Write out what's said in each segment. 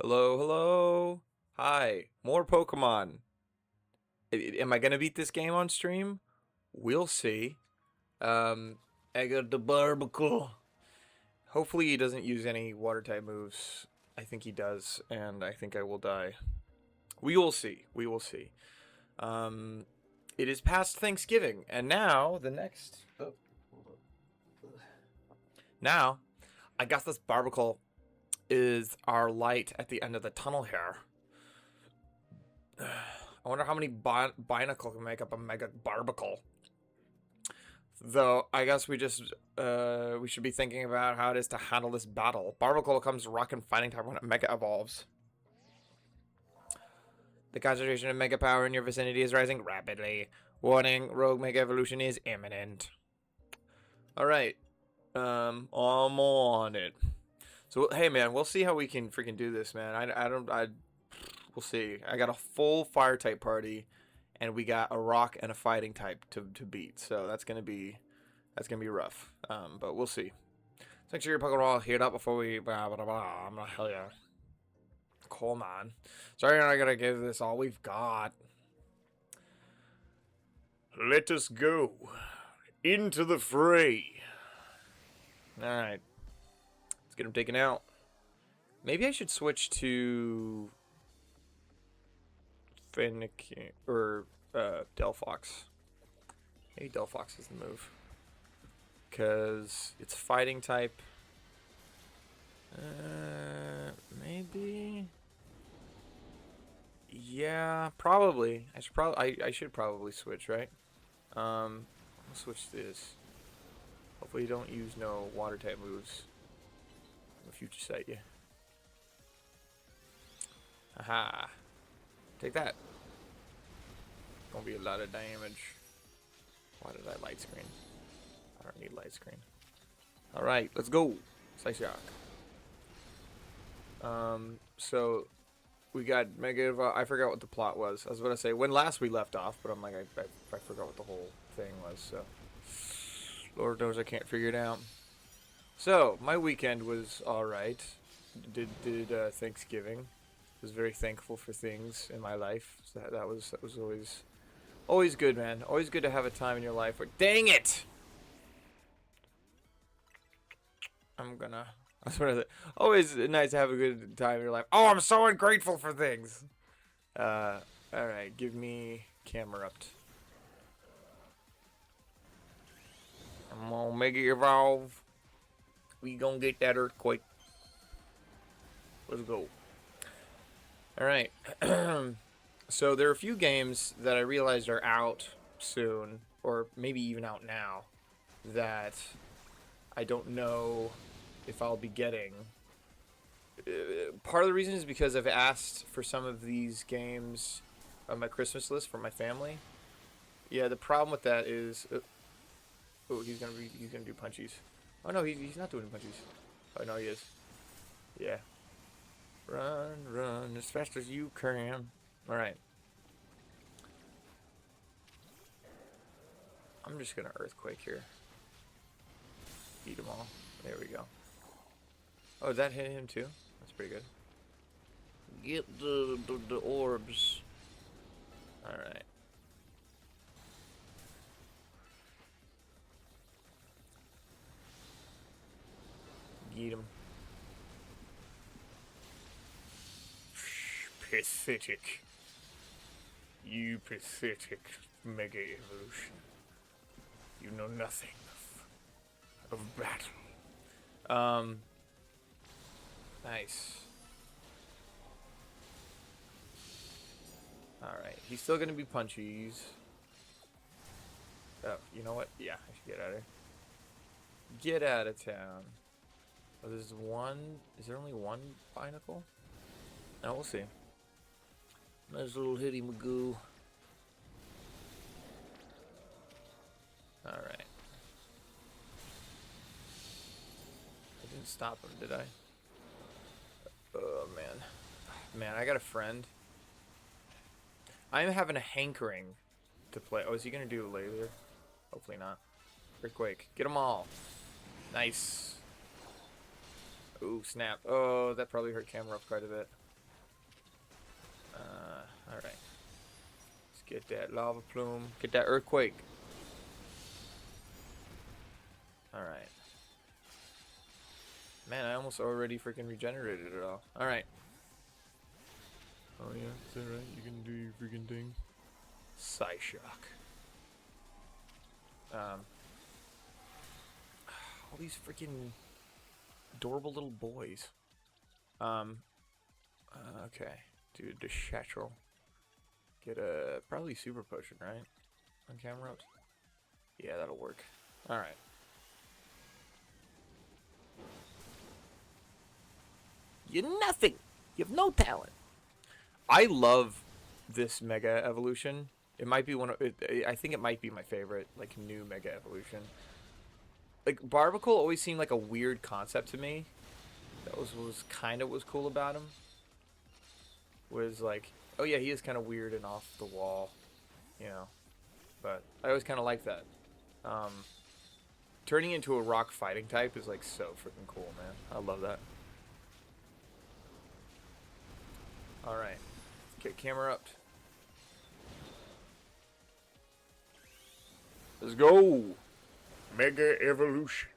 Hello, hello. Hi, more Pokemon. Am I gonna beat this game on stream? We'll see. Um, I got the Barbacle. Hopefully he doesn't use any water type moves. I think he does, and I think I will die. We will see. We will see. Um, it is past Thanksgiving, and now the next. Oh, now, I guess this Barbacle is our light at the end of the tunnel here. I wonder how many Binacle can make up a Mega Barbacle. Though, I guess we should be thinking about how it is to handle this battle. Barbacle comes rock and fighting type when it Mega evolves. The concentration of Mega power in your vicinity is rising rapidly. Warning, Rogue Mega Evolution is imminent. Alright. I'm on it. So, hey man, we'll see how we can freaking do this, man. We'll see. I got a full fire type party, and we got a rock and a fighting type to beat. So that's gonna be rough. But we'll see. So make sure your Pokemon all healed up before we blah blah blah. I'm gonna hell yeah. Come on. Sorry, I'm not gonna give this all we've got. Let us go into the fray. All right. Let's get him taken out. Maybe I should switch to Fennekin or Delphox. Maybe Delphox is the move. Because it's fighting type. Maybe. Yeah, probably. I should probably switch, right? I'll switch this. Hopefully you don't use no water type moves. In the future sight you. Aha. Take that. Gonna be a lot of damage. Why did I light screen? I don't need light screen. Alright, let's go. Slice Shock. So we got Mega. I forgot what the plot was. I was about to say when last we left off, but I'm like, I forgot what the whole thing was. So Lord knows I can't figure it out. So my weekend was all right. Did Thanksgiving. Was very thankful for things in my life. So that was always good, man. Always good to have a time in your life where, dang it! That's what I said. Always nice to have a good time in your life. Oh, I'm so ungrateful for things. Alright, give me Camerupt. I'm gonna make it evolve. We gonna get that earthquake. Let's go. Alright. So there are a few games that I realized are out soon, or maybe even out now, that I don't know if I'll be getting. Part of the reason is because I've asked for some of these games on my Christmas list for my family. Yeah, the problem with that is, oh, he's gonna do punchies. Oh no, he's not doing punchies. Oh no, he is. Yeah. Run as fast as you can. All right. I'm just gonna earthquake here. Eat them all. There we go. Oh, that hit him too? That's pretty good. Get the orbs. Alright. Get him. Pathetic. You pathetic Mega Evolution. You know nothing of battle. Nice. Alright, he's still gonna be punchies. Oh, you know what? Yeah, I should get out of here. Get out of town. Oh, there's one. Is there only one Binacle? No, we'll see. Nice little hitty Magoo. Alright. I didn't stop him, did I? Oh, man. Man, I got a friend. I'm having a hankering to play. Oh, is he gonna do a laser? Hopefully not. Earthquake. Get them all. Nice. Ooh, snap. Oh, that probably hurt camera up quite a bit. Alright. Let's get that lava plume. Get that earthquake. Alright. Man, I almost already freaking regenerated it all. Alright. Oh yeah, it's alright. You can do your freaking thing. Psyshock. All these freaking adorable little boys. Okay. Dude, the Shattrel. Get a probably super potion, right? On camera ups? Yeah, that'll work. Alright. You're nothing! You have no talent! I love this Mega Evolution. It might be one of I think it might be my favorite, like, new Mega Evolution. Like, Barbacle always seemed like a weird concept to me. That was kind of was cool about him. Was like, oh yeah, he is kind of weird and off the wall, you know. But I always kind of like that. Turning into a rock fighting type is like so freaking cool, man. I love that. All right, get camera up. Let's go. Mega Evolution.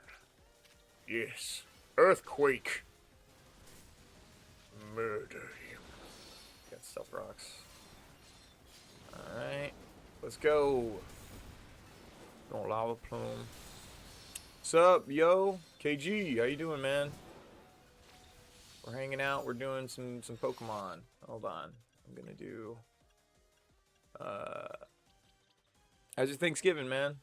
Yes. Earthquake. Murder him. Got stealth rocks. Alright. Let's go. Don't lava plume. What's up, yo? KG, how you doing, man? We're hanging out. We're doing some Pokemon. Hold on. I'm gonna do... How's your Thanksgiving, man?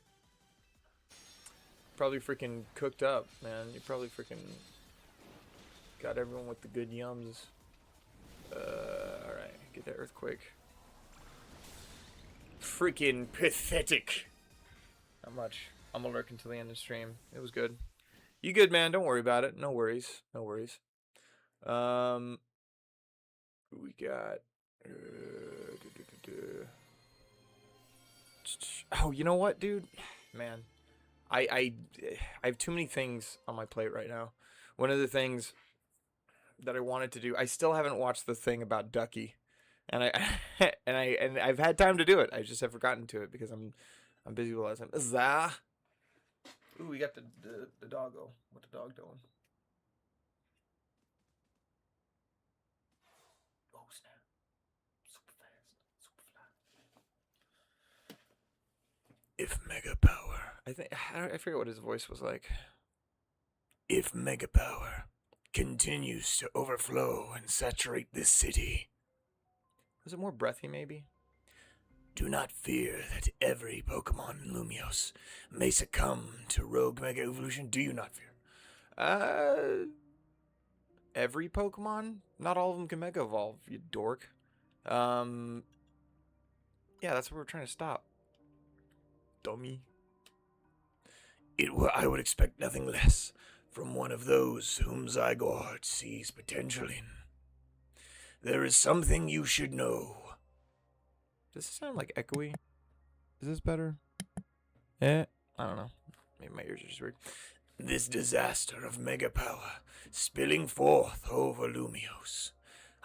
Probably freaking cooked up, man. You probably freaking got everyone with the good yums. Alright. Get that earthquake. Freaking pathetic. Not much. I'm gonna lurk until the end of the stream. It was good. You good, man? Don't worry about it. No worries. No worries. We got... Oh, you know what, dude? Man. I have too many things on my plate right now. One of the things that I wanted to do, I still haven't watched the thing about Ducky, and I've had time to do it. I just have forgotten to it because I'm busy with last time. Zah. Ooh, we got the doggo. What the dog doing? Oh snap! Super fast, super fly. If Mega Power, I forget what his voice was like. If Mega Power continues to overflow and saturate this city. Was it more breathy, maybe? Do not fear that every Pokemon in Lumios may succumb to Rogue Mega Evolution. Do you not fear? Every Pokemon? Not all of them can Mega Evolve, you dork. Yeah, that's what we're trying to stop. Dummy. I would expect nothing less from one of those whom Zygarde sees potential in. There is something you should know. Does this sound like echoey? Is this better? I don't know. Maybe my ears are just weird. This disaster of Mega Power spilling forth over Lumios.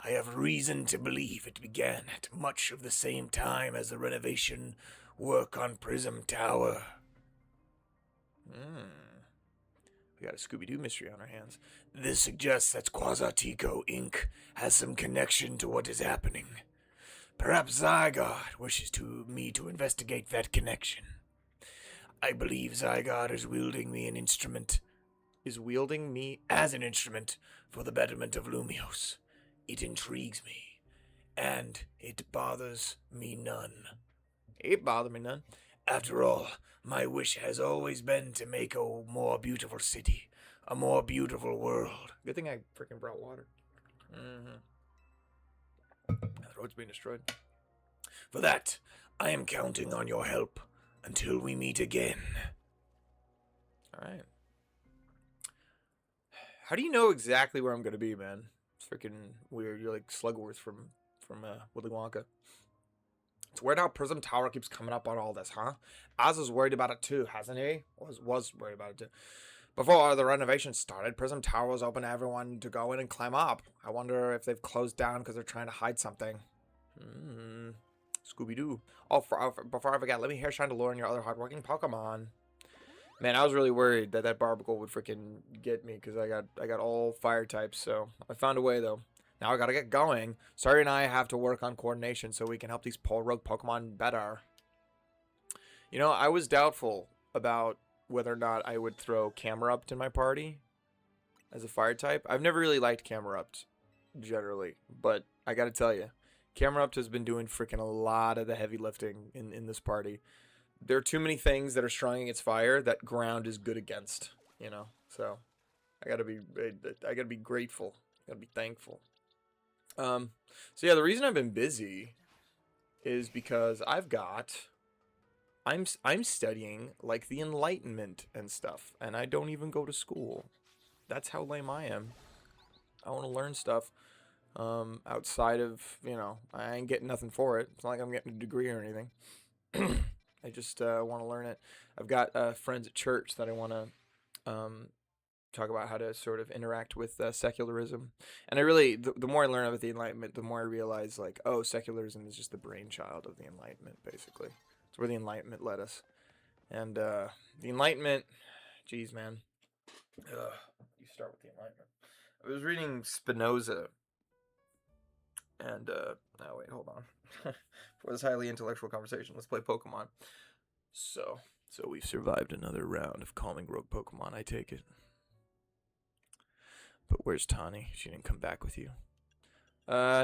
I have reason to believe it began at much of the same time as the renovation work on Prism Tower. We got a Scooby-Doo mystery on our hands. This suggests that Quasartico Inc. has some connection to what is happening. Perhaps Zygarde wishes me to investigate that connection. I believe Zygarde is wielding me as an instrument for the betterment of Lumios. It intrigues me, and it bothers me none. It bothers me none. After all, my wish has always been to make a more beautiful city, a more beautiful world. Good thing I freaking brought water. The road's being destroyed. For that, I am counting on your help until we meet again. Alright. How do you know exactly where I'm going to be, man? It's freaking weird. You're like Slugworth from Willy Wonka. It's weird how Prism Tower keeps coming up on all this, huh? Oz is worried about it too, hasn't he? Was worried about it too. Before the renovation started, Prism Tower was open to everyone to go in and climb up. I wonder if they've closed down because they're trying to hide something. Scooby-Doo. Oh, before I forget, let me hair shine to lure in your other hardworking Pokemon. Man, I was really worried that Barbacle would freaking get me because I got all fire types, so I found a way though. Now I gotta get going. Sorry, and I have to work on coordination so we can help these rogue Pokemon better. You know, I was doubtful about whether or not I would throw Camerupt in my party as a fire type. I've never really liked Camerupt generally, but I gotta tell you, Camerupt has been doing freaking a lot of the heavy lifting in this party. There are too many things that are strong against fire that ground is good against, you know. So I gotta be grateful. I gotta be thankful. So yeah, the reason I've been busy is because I'm studying like the Enlightenment and stuff, and I don't even go to school. That's how lame I am. I want to learn stuff outside of, you know, I ain't getting nothing for it. It's not like I'm getting a degree or anything. I just want to learn it. I've got friends at church that I want to talk about how to sort of interact with secularism. And I really, the more I learn about the Enlightenment, the more I realize, like, oh, secularism is just the brainchild of the Enlightenment, basically. It's where the Enlightenment led us. And the Enlightenment, geez, man. You start with the Enlightenment. I was reading Spinoza. And, oh, wait, hold on. For this highly intellectual conversation, let's play Pokemon. So we've survived another round of calming rogue Pokemon, I take it. But where's Tani? She didn't come back with you.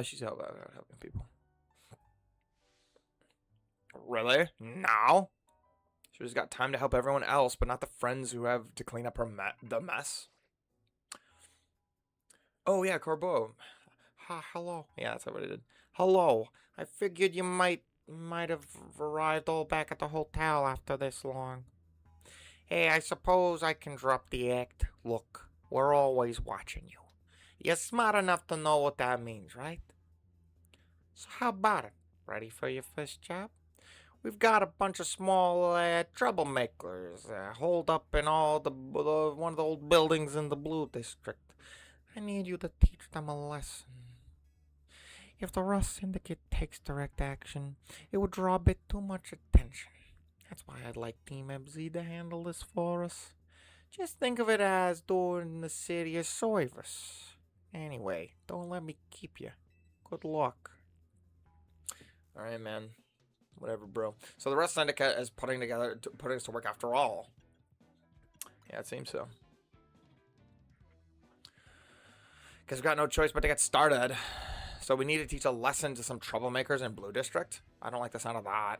She's out helping people. Really? Now? She just got time to help everyone else, but not the friends who have to clean up the mess. Oh, yeah, Corbeau. Hello. Yeah, that's what I did. Hello. I figured you might have arrived all back at the hotel after this long. Hey, I suppose I can drop the act. Look, we're always watching you. You're smart enough to know what that means, right? So how about it? Ready for your first job? We've got a bunch of small troublemakers holed up in one of the old buildings in the Blue District. I need you to teach them a lesson. If the Rust Syndicate takes direct action, it would draw a bit too much attention. That's why I'd like Team MZ to handle this for us. Just think of it as doing the city a service. Anyway, don't let me keep you. Good luck. Alright, man. Whatever, bro. So the Rust Syndicate is putting us to work after all. Yeah, it seems so. Guess we've got no choice but to get started. So we need to teach a lesson to some troublemakers in Blue District? I don't like the sound of that.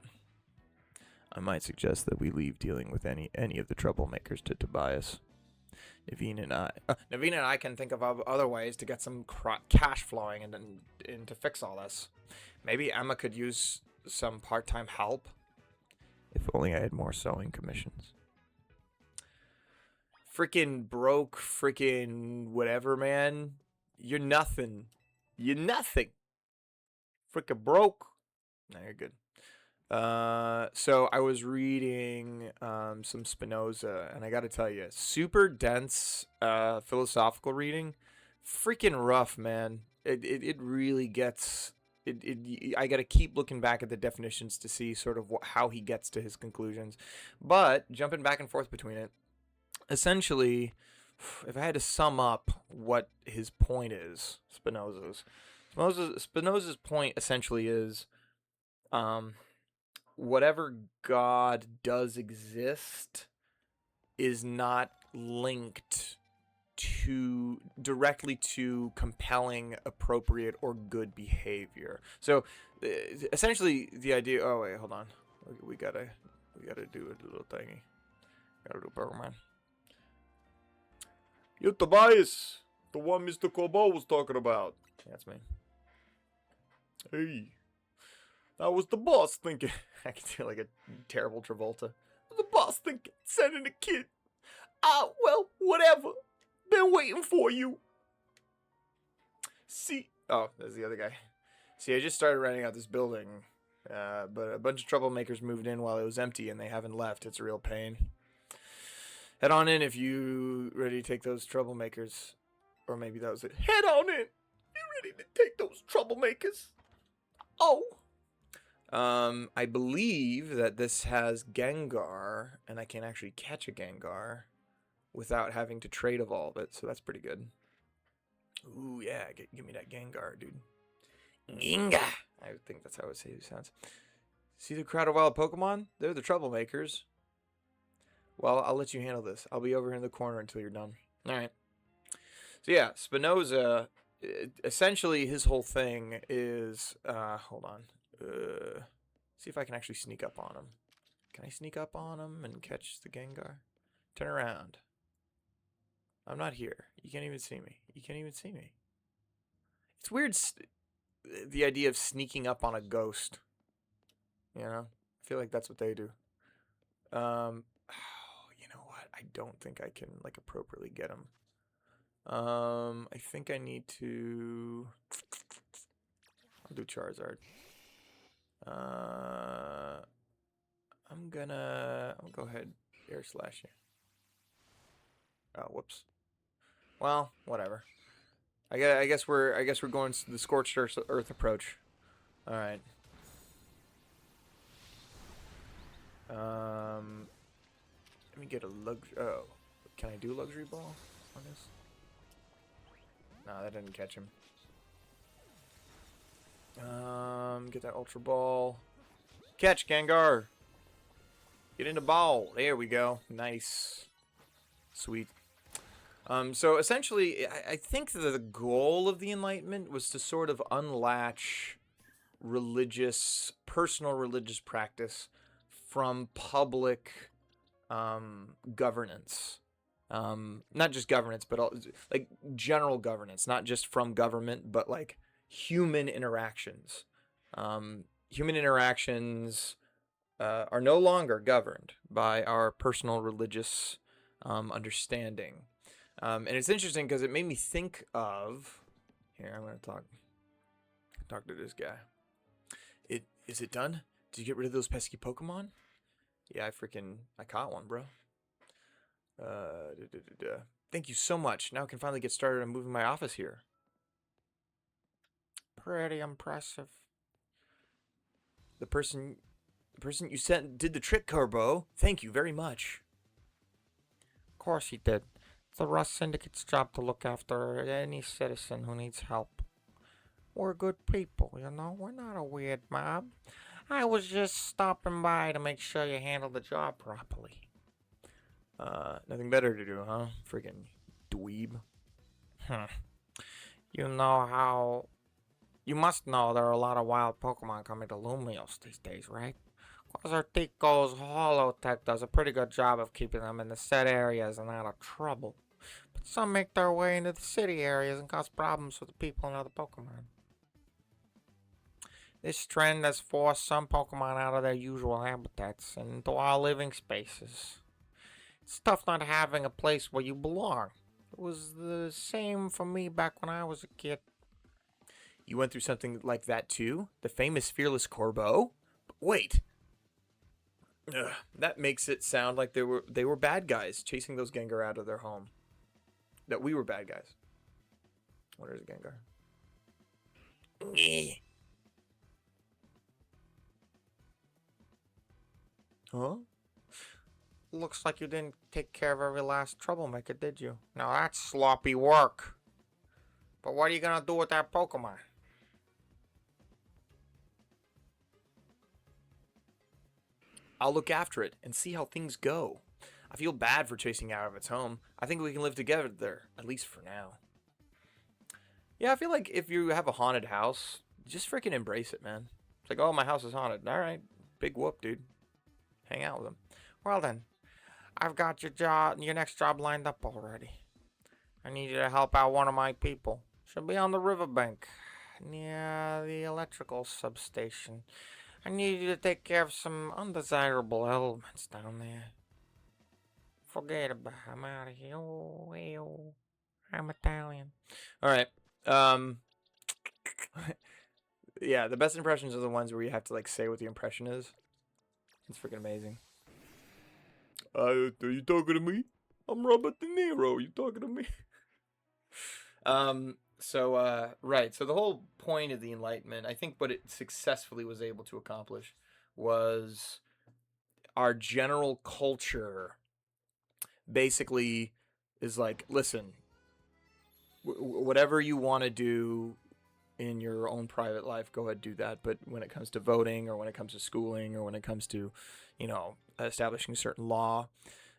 I might suggest that we leave dealing with any of the troublemakers to Tobias. Naveen and I can think of other ways to get some cash flowing and to fix all this. Maybe Emma could use some part-time help. If only I had more sewing commissions. Freaking broke, freaking whatever, man. You're nothing. You're nothing. Freaking broke. No, you're good. So I was reading some Spinoza, and I gotta tell you, super dense philosophical reading. Freaking rough, man. It really gets... I gotta keep looking back at the definitions to see sort of how he gets to his conclusions. But, jumping back and forth between it, essentially, if I had to sum up what his point is, Spinoza's point essentially is, whatever God does exist is not linked directly to compelling, appropriate, or good behavior. So, essentially, the idea. Oh wait, hold on. We gotta do a little thingy. Gotta do Pokemon. You Tobias, the one Mr. Corbeau was talking about. Yeah, that's me. Hey, that was the boss thinking. I can feel like a terrible Travolta. The boss thinking, sending a kid. Well, whatever. Been waiting for you. See, oh, there's the other guy. See, I just started renting out this building, but a bunch of troublemakers moved in while it was empty, and they haven't left. It's a real pain. Head on in if you ready to take those troublemakers. Or maybe that was it. Head on in! You ready to take those troublemakers? Oh! I believe that this has Gengar, and I can actually catch a Gengar without having to trade evolve it, so that's pretty good. Ooh, yeah, give me that Gengar, dude. Gengar! I think that's how it sounds. See the crowd of wild Pokemon? They're the troublemakers. Well, I'll let you handle this. I'll be over here in the corner until you're done. Alright. So yeah, Spinoza, essentially his whole thing is, hold on. See if I can actually sneak up on him. Can I sneak up on him and catch the Gengar? Turn around. I'm not here. You can't even see me. You can't even see me. It's weird, the idea of sneaking up on a ghost. You know? I feel like that's what they do. You know what? I don't think I can, like, appropriately get him. I think I need to... I'll do Charizard. I'm gonna go ahead, air slash you. Oh, whoops. Well, whatever. I guess we're going the scorched earth approach. All right. Let me get a oh, can I do luxury ball on this? No, that didn't catch him. Get that ultra ball. Catch, Gengar. Get in the ball. There we go. Nice. Sweet. So essentially, I think that the goal of the Enlightenment was to sort of unlatch personal religious practice from public governance. Not just governance, but like general governance, not just from government, but like human interactions. Human interactions are no longer governed by our personal religious understanding. And it's interesting because it made me think of... Here, I'm going to talk to this guy. Is it done? Did you get rid of those pesky Pokemon? Yeah, I caught one, bro. Thank you so much. Now I can finally get started on moving my office here. Pretty impressive. The person you sent did the trick, Carbo. Thank you very much. Of course he did. It's the Rust Syndicate's job to look after any citizen who needs help. We're good people, you know? We're not a weird mob. I was just stopping by to make sure you handled the job properly. Nothing better to do, huh? Friggin' dweeb. You must know there are a lot of wild Pokemon coming to Lumios these days, right? Cause Artico's Holotech does a pretty good job of keeping them in the set areas and out of trouble. But some make their way into the city areas and cause problems for the people and other Pokemon. This trend has forced some Pokemon out of their usual habitats and into our living spaces. It's tough not having a place where you belong. It was the same for me back when I was a kid. You went through something like that too? The famous Fearless Corbeau? Wait. Ugh, that makes it sound like they were bad guys chasing those Gengar out of their home. That we were bad guys. Where is Gengar? Huh? Looks like you didn't take care of every last troublemaker, did you? Now that's sloppy work. But what are you gonna do with that Pokemon? I'll look after it and see how things go. I feel bad for chasing out of its home. I think we can live together there, at least for now. Yeah, I feel like if you have a haunted house, just freaking embrace it, man. It's like, oh, my house is haunted. All right, big whoop, dude. Hang out with them. Well then, I've got your next job lined up already. I need you to help out one of my people. She'll be on the riverbank, near the electrical substation. I need you to take care of some undesirable elements down there. Forget about it. I'm out of here. Oh, hey, oh. I'm Italian. Alright. Yeah, the best impressions are the ones where you have to, like, say what the impression is. It's freaking amazing. Are you talking to me? I'm Robert De Niro. You talking to me? Right. So the whole point of the Enlightenment, I think what it successfully was able to accomplish was our general culture basically is like, listen, whatever you want to do in your own private life, go ahead, do that. But when it comes to voting, or when it comes to schooling, or when it comes to, establishing certain law,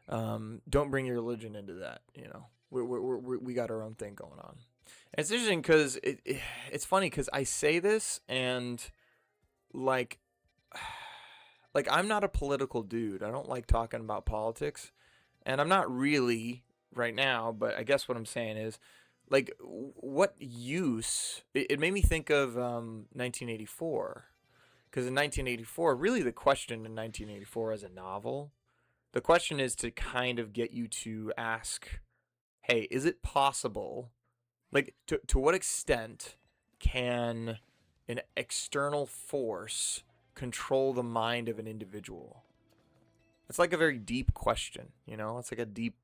don't bring your religion into that. We got our own thing going on. And it's interesting because it's funny because I say this and like I'm not a political dude. I don't like talking about politics, and I'm not really right now. But I guess what I'm saying is, like, what use? It made me think of 1984, because in 1984, really the question in 1984 as a novel, the question is to kind of get you to ask, hey, is it possible? Like, to what extent can an external force control the mind of an individual? It's like a very deep question, It's like a deep,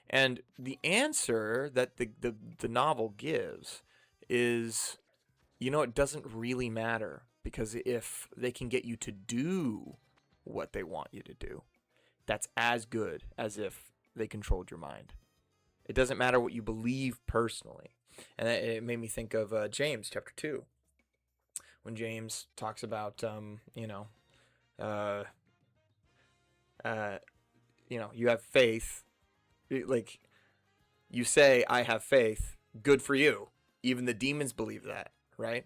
and the answer that the novel gives is, it doesn't really matter, because if they can get you to do what they want you to do, that's as good as if they controlled your mind. It doesn't matter what you believe personally. And it made me think of James chapter 2, when James talks about, you have faith. Like, you say, I have faith. Good for you. Even the demons believe that, right?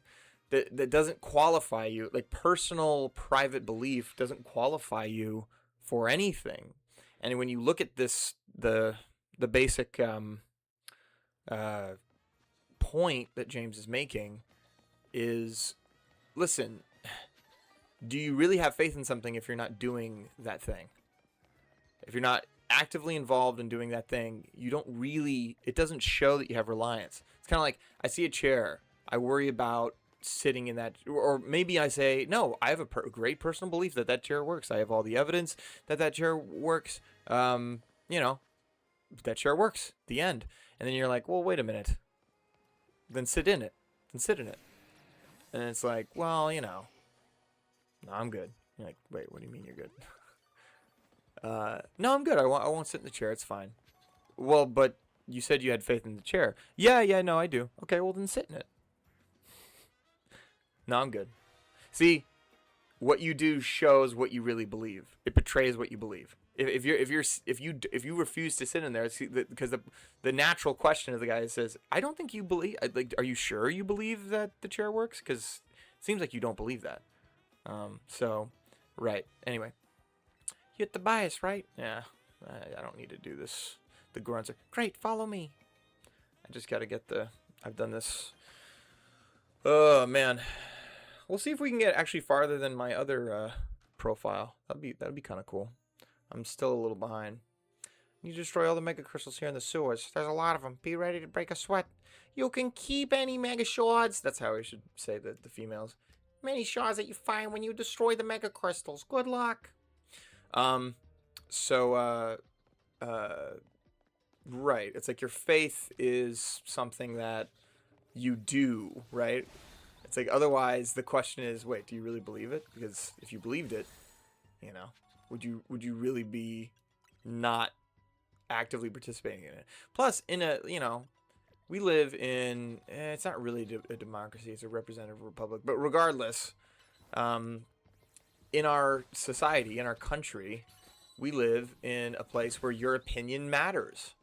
That doesn't qualify you. Like, personal, private belief doesn't qualify you for anything. And when you look at this, the basic point that James is making is, listen, do you really have faith in something if you're not doing that thing? If you're not actively involved in doing that thing, it doesn't show that you have reliance. It's kind of like, I see a chair, I worry about sitting in that, or maybe I say, no, I have a great personal belief that chair works. I have all the evidence that chair works. That chair works. The end. And then you're like, well, wait a minute. Then sit in it. And it's like, well, no, I'm good. You're like, wait, what do you mean you're good? No, I'm good. I won't sit in the chair. It's fine. Well, but you said you had faith in the chair. Yeah, no, I do. Okay, well then sit in it. No, I'm good. See, what you do shows what you really believe. It betrays what you believe. If you refuse to sit in there, because the natural question of the guy says, I don't think you believe. Like, are you sure you believe that the chair works? Because it seems like you don't believe that. Right. Anyway, you hit the bias, right? Yeah. I don't need to do this. The grunts are great. Follow me. I just got to get I've done this. Oh man. We'll see if we can get actually farther than my other profile. That'd be kind of cool. I'm still a little behind. You destroy all the mega crystals here in the sewers. There's a lot of them. Be ready to break a sweat. You can keep any mega shards. That's how I should say the females. Many shards that you find when you destroy the mega crystals. Good luck. Right. It's like your faith is something that you do, right? It's like, otherwise the question is, wait, do you really believe it? Because if you believed it, would you really be not actively participating in it? Plus, we live in, it's not really a democracy, it's a representative republic, but regardless, in our society, in our country, we live in a place where your opinion matters,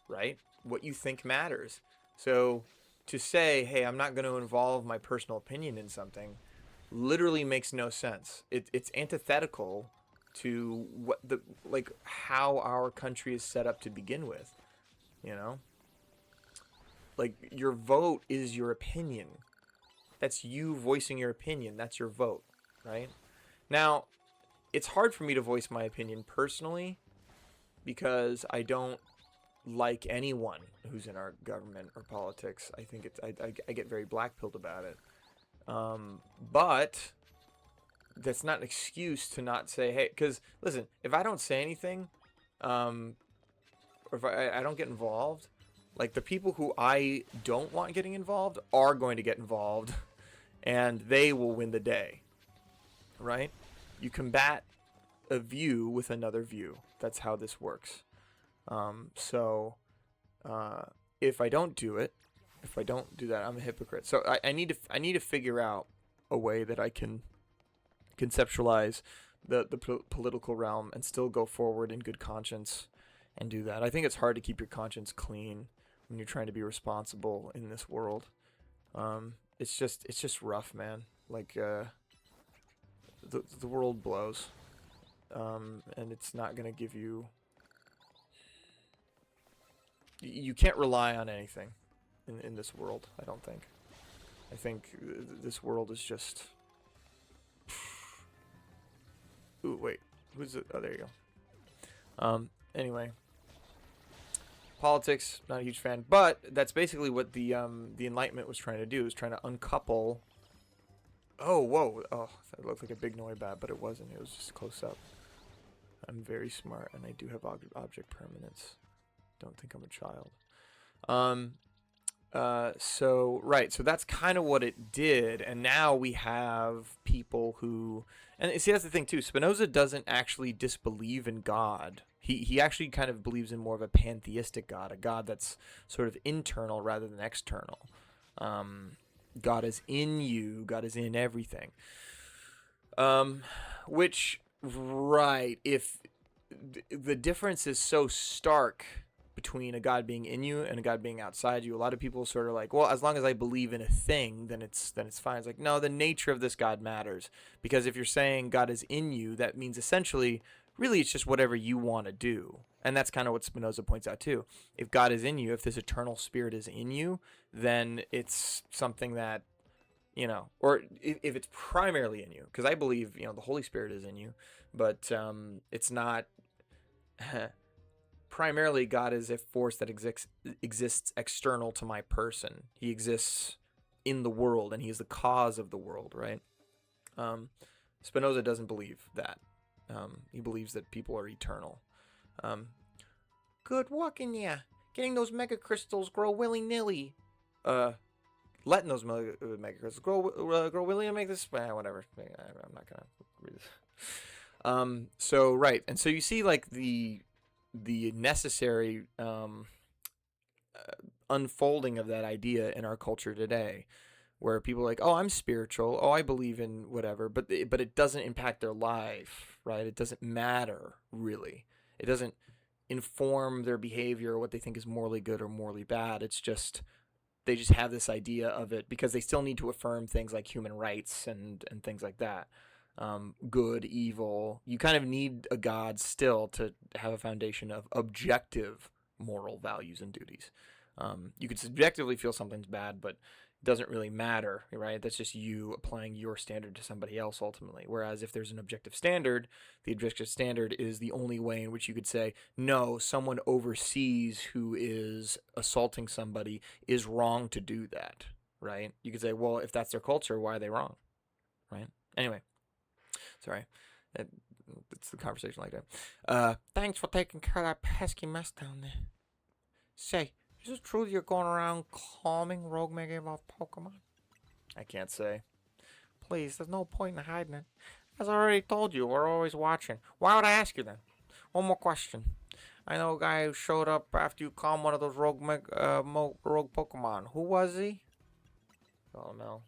right? What you think matters. So to say, hey, I'm not going to involve my personal opinion in something, literally makes no sense. It's antithetical to how our country is set up to begin with, Like, your vote is your opinion. That's you voicing your opinion. That's your vote, right? Now, it's hard for me to voice my opinion personally because I don't like anyone who's in our government or politics. I think I get very black-pilled about it. But that's not an excuse to not say, hey, because listen, if I don't say anything, or if I don't get involved, like the people who I don't want getting involved are going to get involved, and they will win the day, right? You combat a view with another view. That's how this works. So if I don't do it, if I don't do that, I'm a hypocrite. So I need to figure out a way that I can conceptualize the political realm and still go forward in good conscience and do that. I think it's hard to keep your conscience clean when you're trying to be responsible in this world. It's just rough, man. Like the world blows, and it's not gonna give you. You can't rely on anything in this world. I don't think. I think this world is just. Ooh, wait. Who's it? Oh, there you go. Anyway. Politics, not a huge fan. But that's basically what the Enlightenment was trying to do. Was trying to uncouple. Oh, whoa. Oh, that looked like a big Noibat, but it wasn't. It was just close up. I'm very smart, and I do have object permanence. Don't think I'm a child. So that's kind of what it did, and now we have people who, and see, that's the thing too. Spinoza doesn't actually disbelieve in God. He actually kind of believes in more of a pantheistic God, a God that's sort of internal rather than external. God is in you. God is in everything. Which, right, if the difference is so stark between a God being in you and a God being outside you, a lot of people sort of like, well, as long as I believe in a thing, then it's fine. It's like, no, the nature of this God matters, because if you're saying God is in you, that means essentially, really, it's just whatever you want to do. And that's kind of what Spinoza points out too. If God is in you, if this eternal spirit is in you, then it's something that, or if it's primarily in you, because I believe, the Holy Spirit is in you, but it's not. Primarily, God is a force that exists external to my person. He exists in the world, and he is the cause of the world, right? Spinoza doesn't believe that. He believes that people are eternal. Good work in ya. Getting those mega crystals grow willy-nilly. Letting those mega crystals grow willy-nilly make this... whatever. I'm not going to read this. So, right. And so you see, like, the necessary unfolding of that idea in our culture today, where people are like, oh, I'm spiritual, oh, I believe in whatever, but it doesn't impact their life, right? It doesn't matter, really. It doesn't inform their behavior or what they think is morally good or morally bad. It's just, they just have this idea of it because they still need to affirm things like human rights and things like that. Good, evil. You kind of need a God still to have a foundation of objective moral values and duties. You could subjectively feel something's bad, but it doesn't really matter, right? That's just you applying your standard to somebody else ultimately. Whereas if there's an objective standard, the objective standard is the only way in which you could say, no, someone overseas who is assaulting somebody is wrong to do that, right? You could say, well, if that's their culture, why are they wrong, right? Anyway. Sorry. It's the conversation like that. Thanks for taking care of that pesky mess down there. Say, is it true that you're going around calming Rogue Mega about Pokemon? I can't say. Please, there's no point in hiding it. As I already told you, we're always watching. Why would I ask you then? One more question. I know a guy who showed up after you calmed one of those rogue Pokemon. Who was he? Oh, no.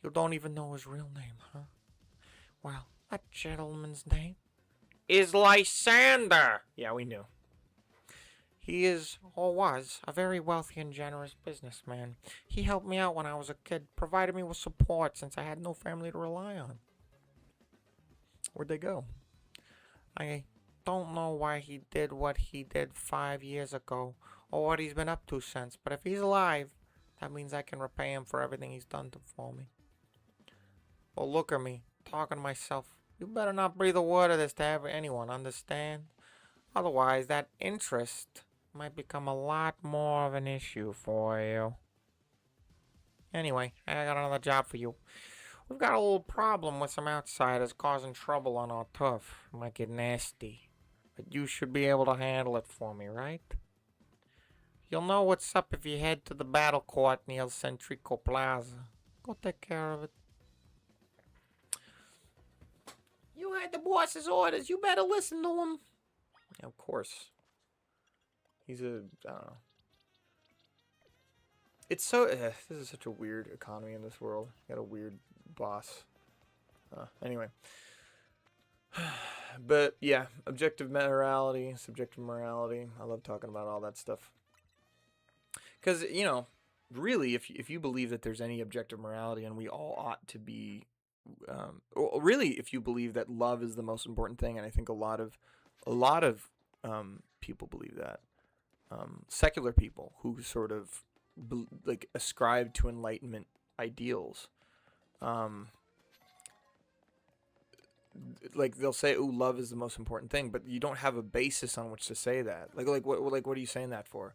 You don't even know his real name, huh? Well, that gentleman's name is Lysander. Yeah, we knew. He is, or was, a very wealthy and generous businessman. He helped me out when I was a kid, provided me with support since I had no family to rely on. Where'd they go? I don't know why he did what he did 5 years ago, or what he's been up to since, but if he's alive, that means I can repay him for everything he's done for me. Well, look at me. Talking to myself. You better not breathe a word of this to anyone, understand? Otherwise, that interest might become a lot more of an issue for you. Anyway, I got another job for you. We've got a little problem with some outsiders causing trouble on our turf. It might get nasty. But you should be able to handle it for me, right? You'll know what's up if you head to the battle court near Centrico Plaza. Go take care of it. You had the boss's orders. You better listen to him. Yeah, of course. He's a... I don't know. It's so... this is such a weird economy in this world. You got a weird boss. Anyway. But, yeah. Objective morality, subjective morality. I love talking about all that stuff. Because, you know, really, if you believe that there's any objective morality and we all ought to be... really, if you believe that love is the most important thing, and I think a lot of people believe that. Secular people who sort of like ascribe to Enlightenment ideals, like they'll say, "Oh, love is the most important thing," but you don't have a basis on which to say that. What are you saying that for?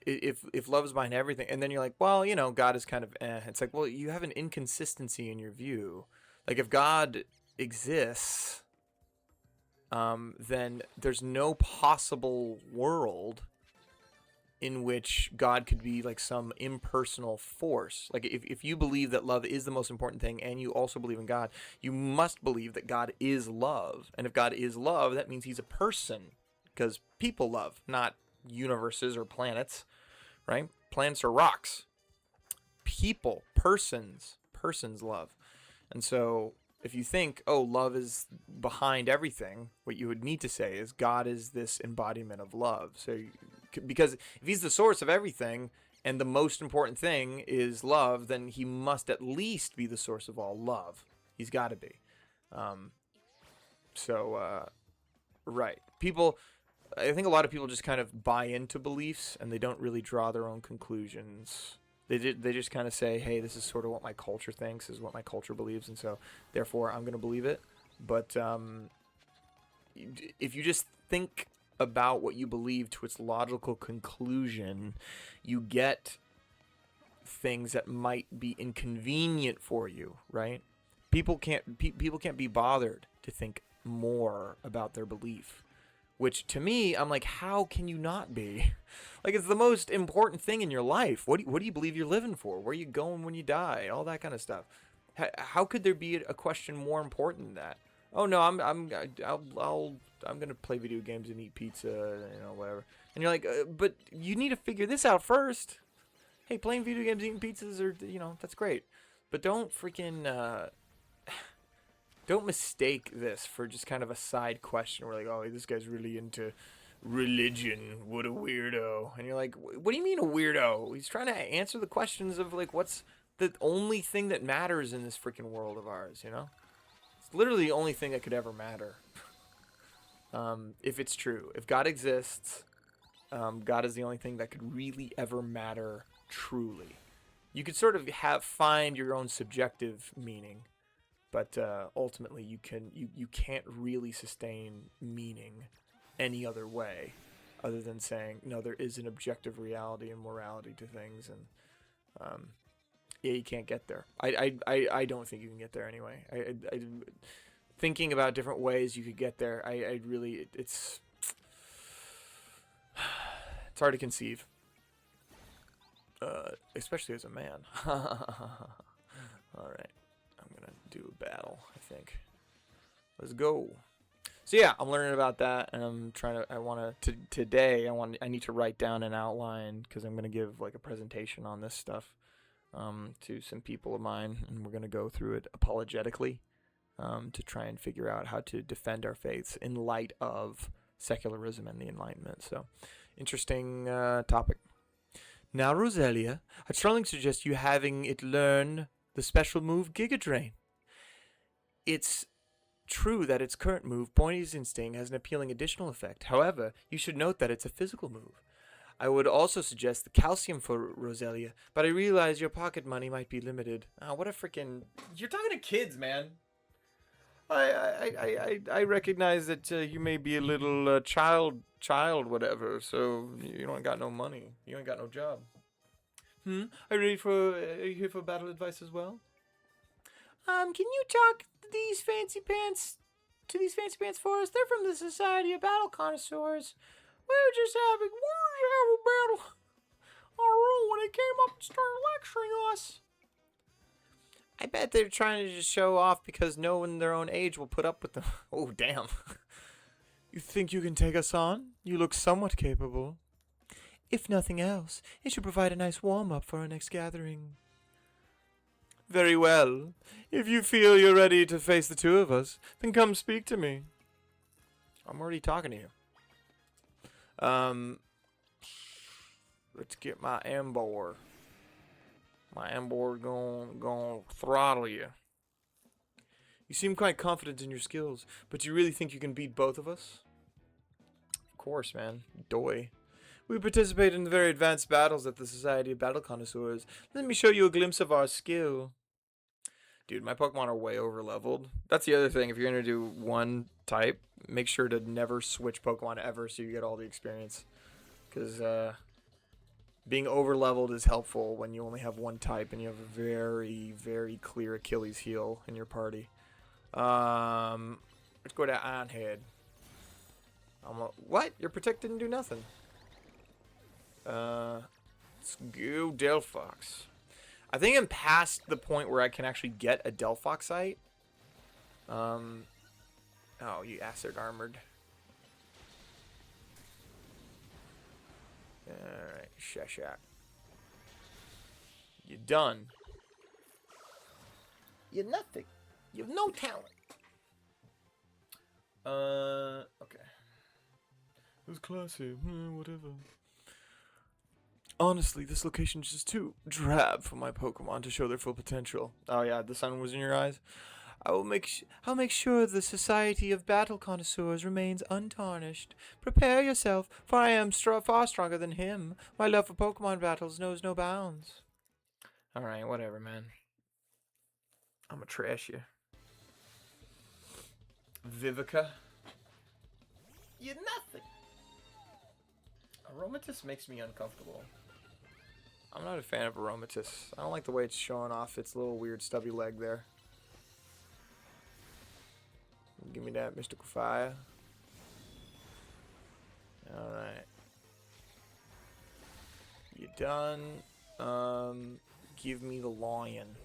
If love is behind everything, and then you're like, well, you know, God is kind of It's like, well, you have an inconsistency in your view. Like, if God exists, then there's no possible world in which God could be like some impersonal force. Like, if you believe that love is the most important thing and you also believe in God, you must believe that God is love. And if God is love, that means he's a person, because people love, not universes or planets, right? Planets are rocks. People, persons love. And so if you think, oh, love is behind everything, what you would need to say is God is this embodiment of love. So because if he's the source of everything and the most important thing is love, then he must at least be the source of all love. He's got to be. Right. People, I think a lot of people just kind of buy into beliefs and they don't really draw their own conclusions. They just kind of say, hey, this is sort of what my culture thinks, this is what my culture believes, and so therefore I'm going to believe it. But if you just think about what you believe to its logical conclusion, you get things that might be inconvenient for you, right? People can't be bothered to think more about their belief, which to me, I'm like, how can you not be? Like, it's the most important thing in your life. What do you believe you're living for? Where are you going when you die? All that kind of stuff. How could there be a question more important than that? Oh no, I'm gonna play video games and eat pizza, you know, whatever. And you're like, but you need to figure this out first. Hey, playing video games, eating pizzas, or you know, that's great, but don't freaking don't mistake this for just kind of a side question. We're like, oh, this guy's really into religion. What a weirdo. And you're like, what do you mean a weirdo? He's trying to answer the questions of like, what's the only thing that matters in this freaking world of ours, you know? It's literally the only thing that could ever matter. If it's true. If God exists, God is the only thing that could really ever matter truly. You could sort of find your own subjective meaning, but ultimately you can't really sustain meaning any other way other than saying, no, there is an objective reality and morality to things, and yeah, you can't get there. I don't think you can get there anyway. I thinking about different ways you could get there, I really, it's hard to conceive, especially as a man. All right, I'm gonna do a battle, I think. Let's go. So yeah, I'm learning about that, and I'm trying to. Today, I need to write down an outline because I'm gonna give like a presentation on this stuff to some people of mine, and we're gonna go through it apologetically to try and figure out how to defend our faiths in light of secularism and the Enlightenment. So, interesting topic. Now, Roselia, I'd strongly suggest you having it learn the special move Giga Drain. It's true that its current move, Pointy's Instinct, has an appealing additional effect. However, you should note that it's a physical move. I would also suggest the calcium for Roselia, but I realize your pocket money might be limited. What a freaking... You're talking to kids, man. I recognize that you may be a little child whatever, so you don't got no money. You ain't got no job. Are you here for battle advice as well? Can you talk these fancy pants to these fancy pants for us? They're from the Society of Battle Connoisseurs. We were just having a battle on our own when they came up and started lecturing us. I bet they're trying to just show off because no one their own age will put up with them. Oh, damn. You think you can take us on? You look somewhat capable. If nothing else, it should provide a nice warm-up for our next gathering. Very well. If you feel you're ready to face the two of us, then come speak to me. I'm already talking to you. Let's get my Ambor. My Ambor gonna throttle you. You seem quite confident in your skills, but do you really think you can beat both of us? Of course, man. Doy. We participate in the very advanced battles at the Society of Battle Connoisseurs. Let me show you a glimpse of our skill. Dude, my Pokemon are way over-leveled. That's the other thing. If you're going to do one type, make sure to never switch Pokemon ever so you get all the experience. Because being over-leveled is helpful when you only have one type and you have a very, very clear Achilles heel in your party. Let's go to Ironhead. What? Your Protect didn't do nothing. Let's go Delphox. I think I'm past the point where I can actually get a Delphoxite. Oh, you acid armored. Alright, Shashak. You done. You're nothing. You have no talent. Okay. It was classy. Whatever. Honestly, this location is just too drab for my Pokemon to show their full potential. Oh yeah, the sun was in your eyes. I'll make sure the Society of Battle Connoisseurs remains untarnished. Prepare yourself, for I am far stronger than him. My love for Pokemon battles knows no bounds. Alright, whatever, man. I'ma trash you. Vivica. You're nothing. Aromatisse makes me uncomfortable. I'm not a fan of Aromatisse. I don't like the way it's showing off its little weird stubby leg there. Give me that Mystical Fire. Alright. You done? Give me the lion.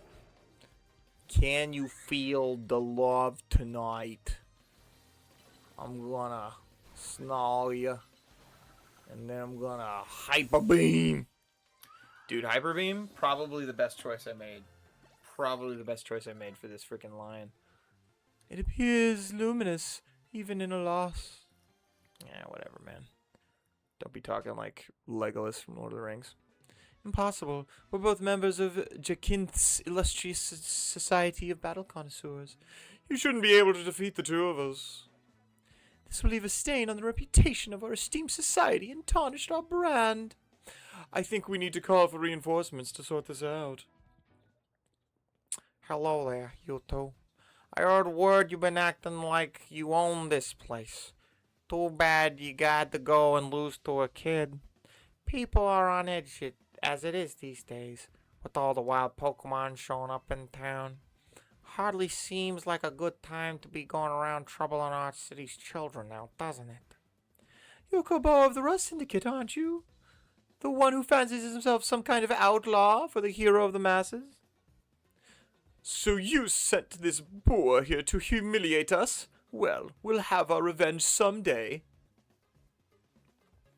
Can you feel the love tonight? I'm gonna snarl you. And then I'm gonna Hyper Beam. Dude, Hyper Beam, probably the best choice I made. Probably the best choice I made for this freaking lion. It appears luminous, even in a loss. Yeah, whatever, man. Don't be talking like Legolas from Lord of the Rings. Impossible. We're both members of Jacinth's illustrious Society of Battle Connoisseurs. You shouldn't be able to defeat the two of us. This will leave a stain on the reputation of our esteemed society and tarnish our brand. I think we need to call for reinforcements to sort this out. Hello there, you two. I heard word you've been acting like you own this place. Too bad you got to go and lose to a kid. People are on edge as it is these days, with all the wild Pokemon showing up in town. Hardly seems like a good time to be going around troubling our city's children now, doesn't it? You're Kobo of the Rust Syndicate, aren't you? The one who fancies himself some kind of outlaw for the hero of the masses? So you sent this boor here to humiliate us? Well, we'll have our revenge someday.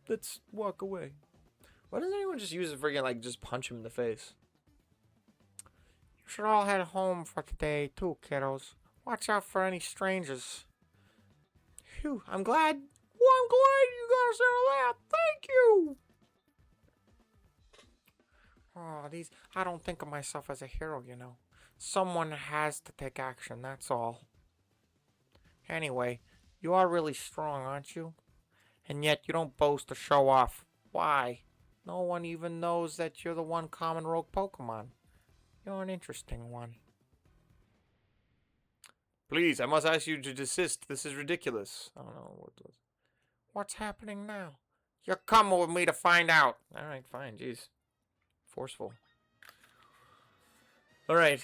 Let's walk away. Why doesn't anyone just use a friggin' like just punch him in the face? You should all head home for today too, kiddos. Watch out for any strangers. Phew, I'm glad. Well, I'm glad you got us out of that. Thank you. Oh, I don't think of myself as a hero, you know. Someone has to take action, that's all. Anyway, you are really strong, aren't you? And yet you don't boast or show off. Why? No one even knows that you're the one common rogue Pokemon. You're an interesting one. Please, I must ask you to desist. This is ridiculous. I don't know what was. What's happening now? You're coming with me to find out. Alright, fine, jeez. Forceful. Alright.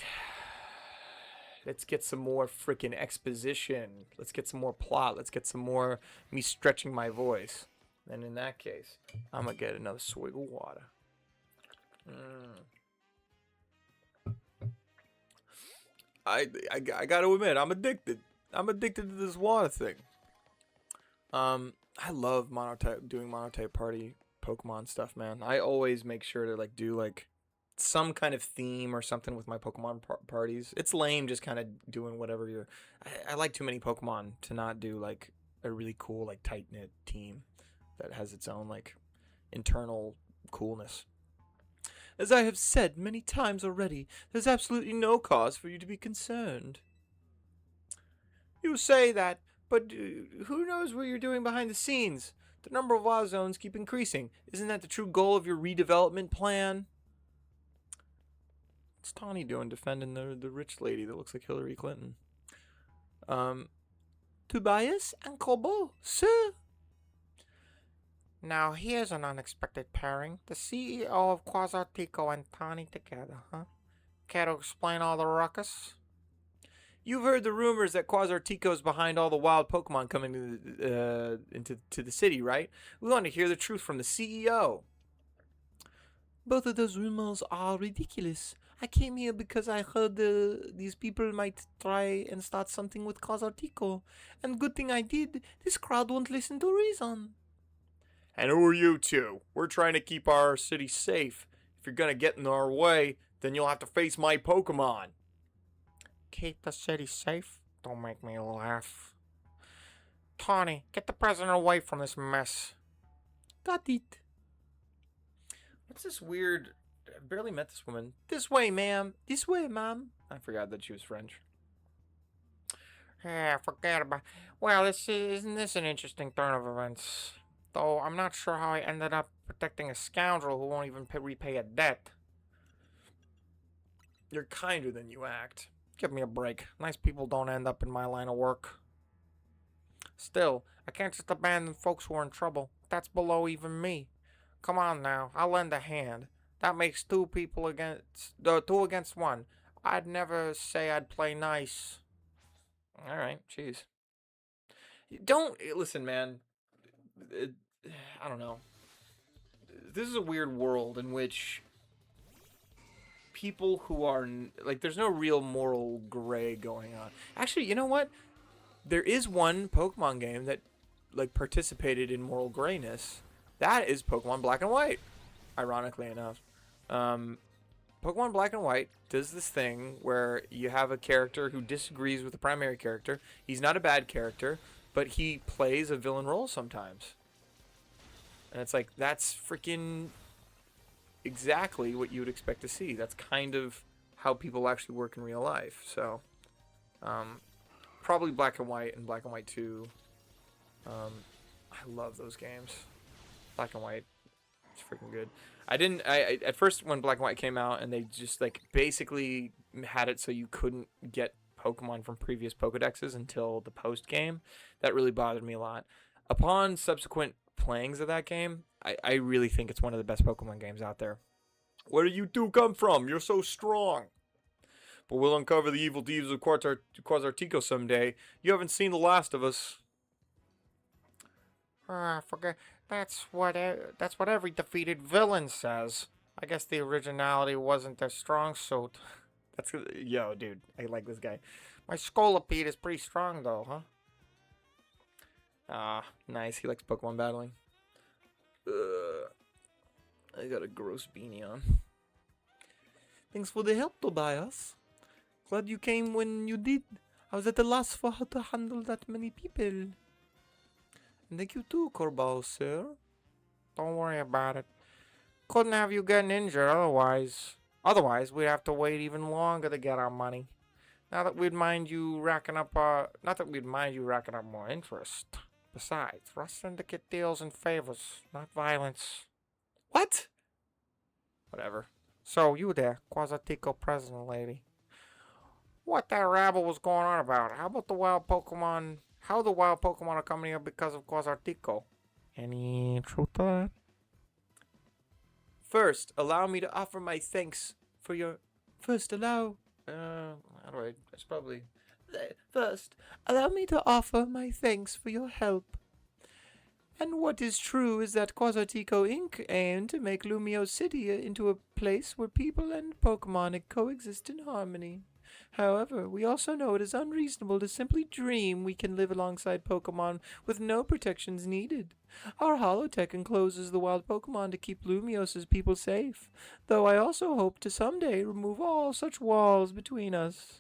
let's get some more freaking exposition. Let's get some more plot. Let's get some more me stretching my voice. And in that case, I'm gonna get another swig of water. I gotta admit, I'm addicted. I'm addicted to this water thing. I love doing monotype party Pokemon stuff, man. I always make sure to like do like some kind of theme or something with my Pokemon parties. It's lame just kind of doing whatever you're. I like too many Pokemon to not do like a really cool like tight knit team that has its own like internal coolness. As I have said many times already, there's absolutely no cause for you to be concerned. You say that, but who knows what you're doing behind the scenes? The number of wild zones keep increasing. Isn't that the true goal of your redevelopment plan? What's Tawny doing defending the rich lady that looks like Hillary Clinton? Tobias and Kobo, sir. Now here's an unexpected pairing. The CEO of Quasartico and Tawny together, huh? Care to explain all the ruckus? You've heard the rumors that Quasartico's behind all the wild Pokemon coming into the city, right? We want to hear the truth from the CEO. Both of those rumors are ridiculous. I came here because I heard these people might try and start something with Quasartico. And good thing I did. This crowd won't listen to reason. And who are you two? We're trying to keep our city safe. If you're gonna get in our way, then you'll have to face my Pokemon. Keep the city safe? Don't make me laugh. Tawny, get the president away from this mess. Got it. What's this weird... I barely met this woman. This way, ma'am. This way, ma'am. I forgot that she was French. Yeah, forget about it. Well, isn't this an interesting turn of events? Though I'm not sure how I ended up protecting a scoundrel who won't even repay a debt. You're kinder than you act. Give me a break. Nice people don't end up in my line of work. Still, I can't just abandon folks who are in trouble. That's below even me. Come on now, I'll lend a hand. That makes two against one. I'd never say I'd play nice. Alright, jeez. Don't, listen man. I don't know. This is a weird world in which people who are like, there's no real moral gray going on. Actually, you know what? There is one Pokemon game that like participated in moral grayness. That is Pokemon Black and White. Ironically enough, Pokemon Black and White does this thing where you have a character who disagrees with the primary character. He's not a bad character, but he plays a villain role sometimes. And it's like, that's freaking exactly what you would expect to see. That's kind of how people actually work in real life. So, probably Black and White and Black and White 2. I love those games. Black and White, it's freaking good. I at first when Black and White came out and they just like basically had it so you couldn't get Pokemon from previous Pokedexes until the post game, that really bothered me a lot. Upon subsequent playings of that game, I really think it's one of the best Pokemon games out there. Where do you two come from? You're so strong. But we'll uncover the evil deeds of Quasartico someday. You haven't seen the last of us. Forget. That's what every defeated villain says. I guess the originality wasn't their strong suit. That's yo, dude. I like this guy. My Scolipede is pretty strong though, huh? Ah, nice. He likes Pokemon battling. I got a gross beanie on. Thanks for the help, Tobias. Glad you came when you did. I was at a loss for how to handle that many people. And thank you too, Corbo, sir. Don't worry about it. Couldn't have you getting injured otherwise. Otherwise, we'd have to wait even longer to get our money. Not that we'd mind you racking up more interest. Besides, Rust Syndicate deals in favors, not violence. What? Whatever. So, you there, Quasartico president lady. What that rabble was going on about? How about the wild Pokemon? How the wild Pokemon are coming here because of Quasartico? Any truth to that? First, allow me to offer my thanks for your... How do right. That's probably... First, allow me to offer my thanks for your help. And what is true is that Quasartico Inc. aimed to make Lumio City into a place where people and Pokemon coexist in harmony. However, we also know it is unreasonable to simply dream we can live alongside Pokemon with no protections needed. Our holotech encloses the wild Pokemon to keep Lumios's people safe, though I also hope to someday remove all such walls between us.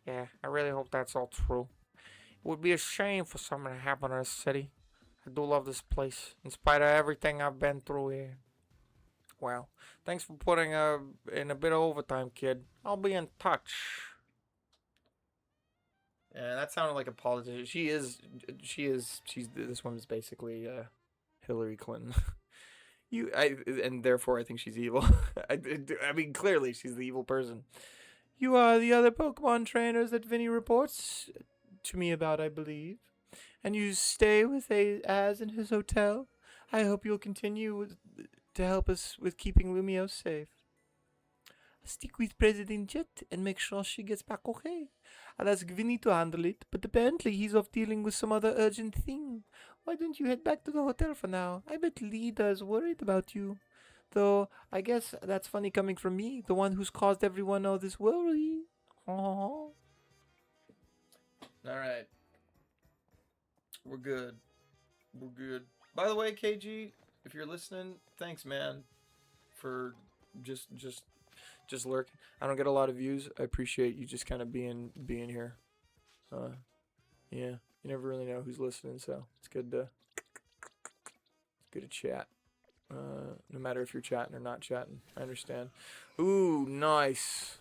Yeah, I really hope that's all true. It would be a shame for something to happen to this city. I do love this place, in spite of everything I've been through here. Well, thanks for putting in a bit of overtime, kid. I'll be in touch. Yeah, that sounded like a politician. This woman's basically Hillary Clinton. And therefore I think she's evil. I mean, clearly she's the evil person. You are the other Pokemon trainers that Vinny reports to me about, I believe. And you stay with Az in his hotel. I hope you'll continue to help us with keeping Lumio safe. Stick with President Jet and make sure she gets back okay. I'll ask Vinny to handle it, but apparently he's off dealing with some other urgent thing. Why don't you head back to the hotel for now? I bet Lida is worried about you. Though, I guess that's funny coming from me, the one who's caused everyone all this worry. Aww. Alright. We're good. We're good. By the way, KG, if you're listening, thanks, man, for just lurking. I don't get a lot of views. I appreciate you just kind of being here. Yeah, you never really know who's listening, so it's good to chat. No matter if you're chatting or not chatting, I understand. Ooh, nice.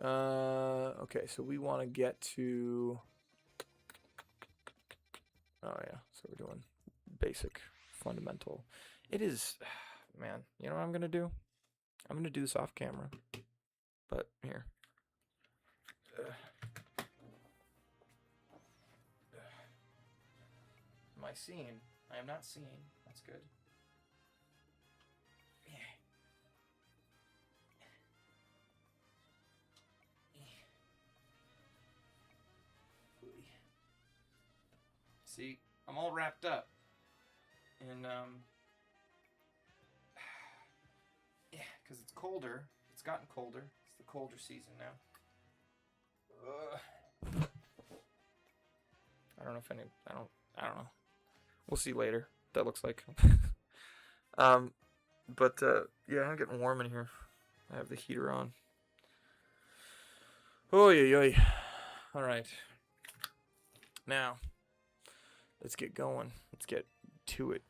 Okay, so we want to get to... Oh, yeah. So we're doing basic, fundamental. It is... Man, you know what I'm going to do? I'm going to do this off camera. But, here. Am I seeing? I am not seeing. That's good. See, I'm all wrapped up. And, yeah, because it's colder. It's gotten colder. It's the colder season now. I don't know if any... I don't know. We'll see later. That looks like... yeah, I'm getting warm in here. I have the heater on. Oy, oy, oy. Alright. Now... Let's get going. Let's get to it.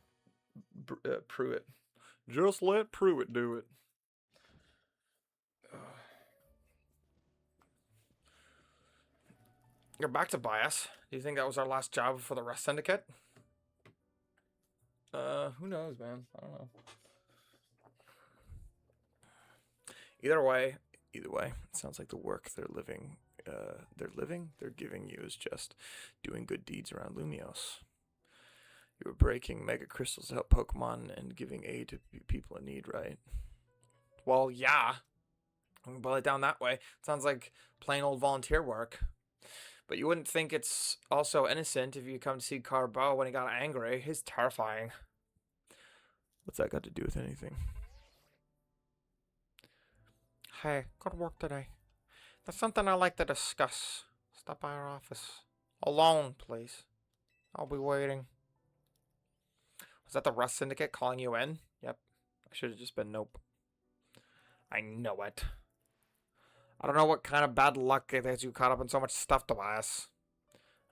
Pruitt. Just let Pruitt do it. You're back to bias. Do you think that was our last job for the Rust Syndicate? Who knows, man? I don't know. Either way, it sounds like the work they're giving you is just doing good deeds around Lumios. You were breaking mega crystals to help Pokemon and giving aid to people in need, right? Well, yeah. I'm gonna boil it down that way. It sounds like plain old volunteer work. But you wouldn't think it's also innocent if you come to see Carbo when he got angry. He's terrifying. What's that got to do with anything? Hey, good work today. There's something I'd like to discuss. Stop by our office. Alone, please. I'll be waiting. Was that the Rust Syndicate calling you in? Yep. I should have just been nope. I know it. I don't know what kind of bad luck it is you caught up in so much stuff, Tobias.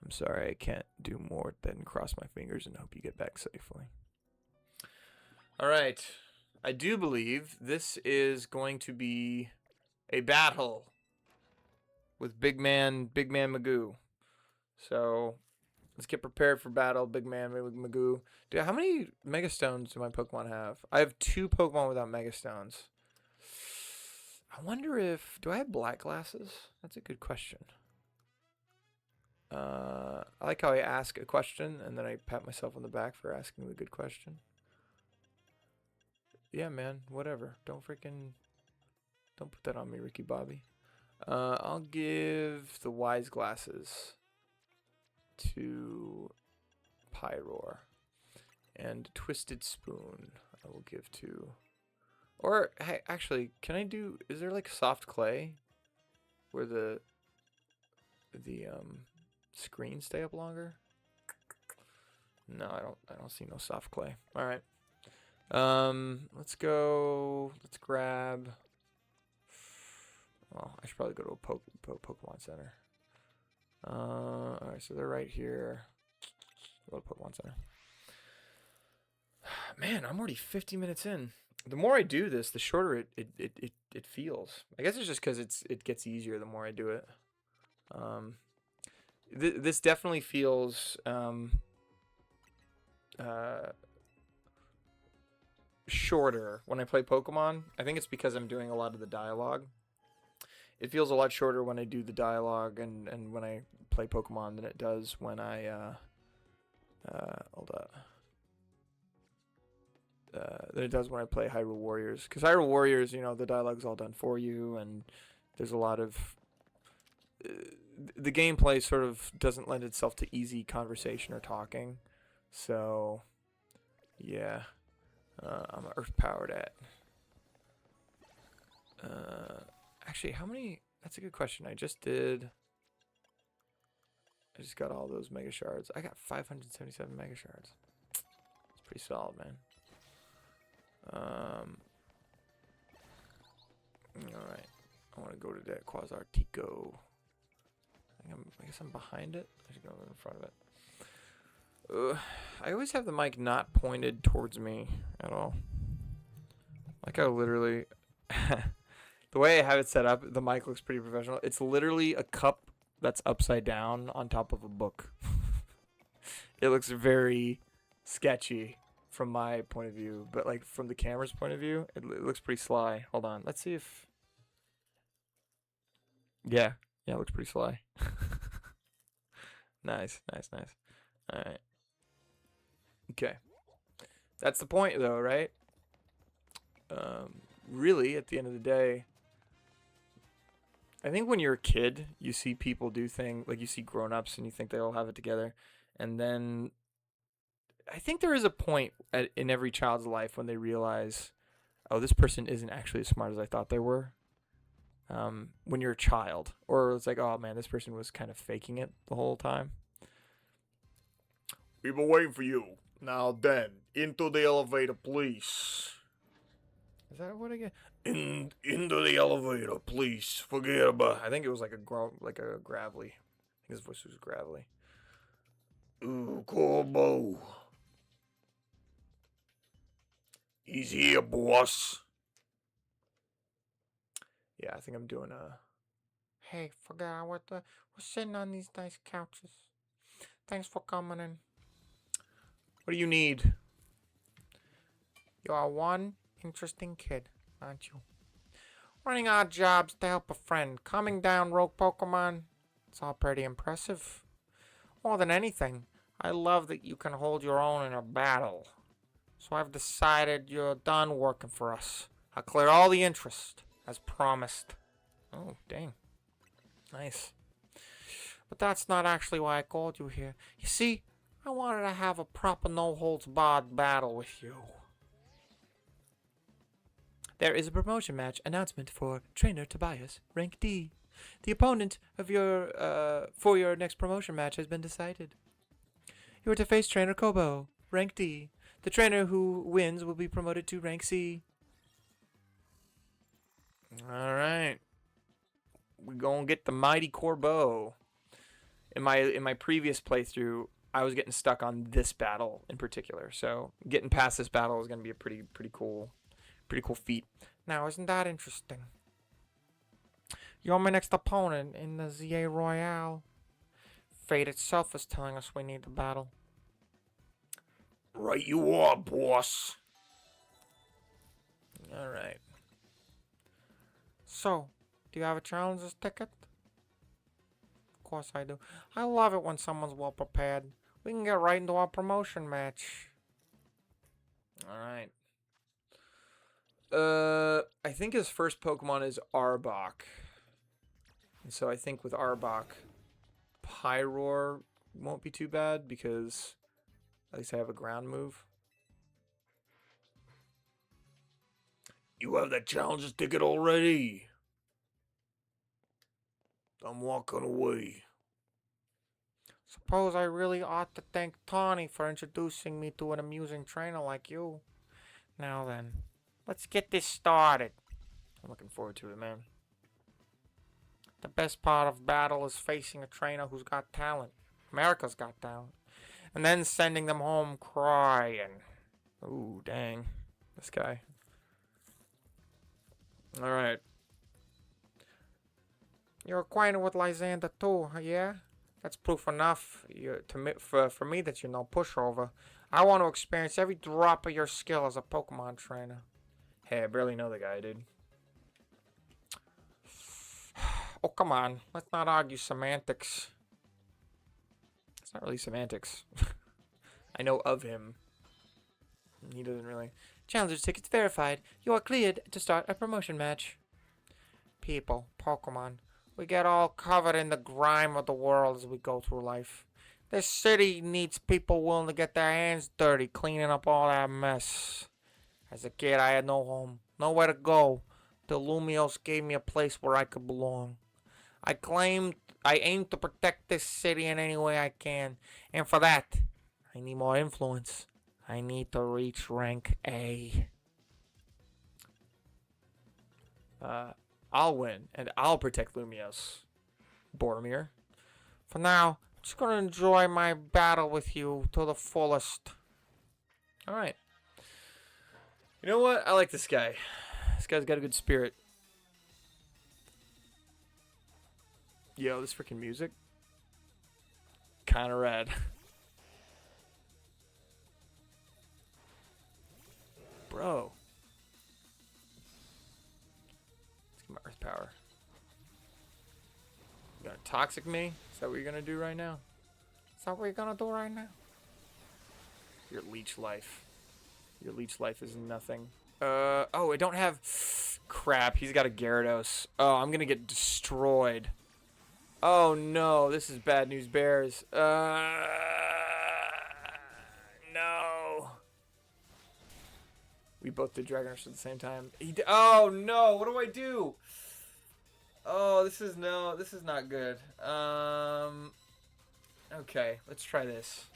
I'm sorry, I can't do more than cross my fingers and hope you get back safely. Alright. I do believe this is going to be a battle with Big Man Magoo. So, let's get prepared for battle, Big Man Magoo. Dude, how many Mega Stones do my Pokemon have? I have 2 Pokemon without Mega Stones. I wonder if... Do I have black glasses? That's a good question. I like how I ask a question, and then I pat myself on the back for asking the good question. Yeah, man. Whatever. Don't put that on me, Ricky Bobby. I'll give the wise glasses to Pyroar. And Twisted Spoon I will give to... Or, hey, actually, can I do... Is there like soft clay? Where the screens stay up longer? No, I don't see no soft clay. Alright. Let's go... Let's grab... Well, I should probably go to a Pokemon Center. Alright, so they're right here. Go to Pokemon Center. Man, I'm already 50 minutes in. The more I do this, the shorter it feels. I guess it's just because it gets easier the more I do it. This definitely feels shorter when I play Pokemon. I think it's because I'm doing a lot of the dialogue. It feels a lot shorter when I do the dialogue and when I play Pokemon than it does when I hold up. Than it does when I play Hyrule Warriors. Because Hyrule Warriors, you know, the dialogue's all done for you, and there's a lot of... the gameplay sort of doesn't lend itself to easy conversation or talking. So, yeah. I'm Earth-powered at... actually, how many... That's a good question. I just got all those Mega Shards. I got 577 Mega Shards. It's pretty solid, man. Alright. I want to go to that Quasar Tico. I guess I'm behind it. I should go in front of it. I always have the mic not pointed towards me at all. Like I literally... the way I have it set up, the mic looks pretty professional. It's literally a cup that's upside down on top of a book. It looks very sketchy from my point of view, but like from the camera's point of view, it looks pretty sly. Hold on, let's see if... Yeah, it looks pretty sly. Nice. Alright. Okay. That's the point though, right? Really, at the end of the day, I think when you're a kid, you see people do things, like you see grown-ups and you think they all have it together, and then I think there is a point in every child's life when they realize, oh, this person isn't actually as smart as I thought they were. When you're a child, or it's like, oh man, this person was kind of faking it the whole time. We've been waiting for you. Now then, into the elevator, please. Is that what I get? Into the elevator, please. Forget about. I think it was like a gravelly. I think his voice was gravelly. Ooh, Corbo. He's here, boss. Yeah, I think I'm doing a... Hey, forgot we're sitting on these nice couches. Thanks for coming in. What do you need? You are one interesting kid, aren't you? Running odd jobs to help a friend. Calming down rogue Pokemon. It's all pretty impressive. More than anything, I love that you can hold your own in a battle. So I've decided you're done working for us. I'll clear all the interest, as promised. Oh, dang. Nice. But that's not actually why I called you here. You see, I wanted to have a proper no-holds-barred battle with you. There is a promotion match announcement for Trainer Tobias, rank D. The opponent of for your next promotion match has been decided. You are to face Trainer Kobo, rank D. The trainer who wins will be promoted to rank C. Alright. We're gonna get the mighty Corbo. In my previous playthrough, I was getting stuck on this battle in particular. So getting past this battle is gonna be a pretty cool feat. Now, isn't that interesting? You're my next opponent in the ZA Royale. Fate itself is telling us we need to battle. Right you are, boss. Alright. So, do you have a challenger's ticket? Of course I do. I love it when someone's well prepared. We can get right into our promotion match. Alright. I think his first Pokemon is Arbok. And so I think with Arbok, Pyroar won't be too bad because at least I have a ground move. You have that challenges ticket already. I'm walking away. Suppose I really ought to thank Tawny for introducing me to an amusing trainer like you. Now then, let's get this started. I'm looking forward to it, man. The best part of battle is facing a trainer who's got talent. America's got talent. And then sending them home crying. Ooh, dang. This guy. Alright. You're acquainted with Lysander too, yeah? That's proof enough for me that you're no pushover. I want to experience every drop of your skill as a Pokemon trainer. Hey, I barely know the guy, dude. Oh, come on. Let's not argue semantics. It's not really semantics. I know of him. He doesn't really. Challenger tickets verified. You are cleared to start a promotion match. People, Pokemon, we get all covered in the grime of the world as we go through life. This city needs people willing to get their hands dirty, cleaning up all that mess. As a kid, I had no home, nowhere to go. The Lumios gave me a place where I could belong. I aim to protect this city in any way I can, and for that, I need more influence. I need to reach rank A. I'll win, and I'll protect Lumios. Boromir. For now, I'm just gonna enjoy my battle with you to the fullest. Alright. You know what? I like this guy. This guy's got a good spirit. Yo, this freaking music. Kinda rad. Bro. Let's get my earth power. You gonna toxic me? Is that what you're gonna do right now? Is that what you're gonna do right now? Your leech life. Your leech life is nothing. Oh, I don't have... Crap, he's got a Gyarados. Oh, I'm gonna get destroyed. Oh no, this is bad news bears. No. We both did Dragon Rush at the same time. Oh no, what do I do? Oh, this is not good. Okay, let's try this.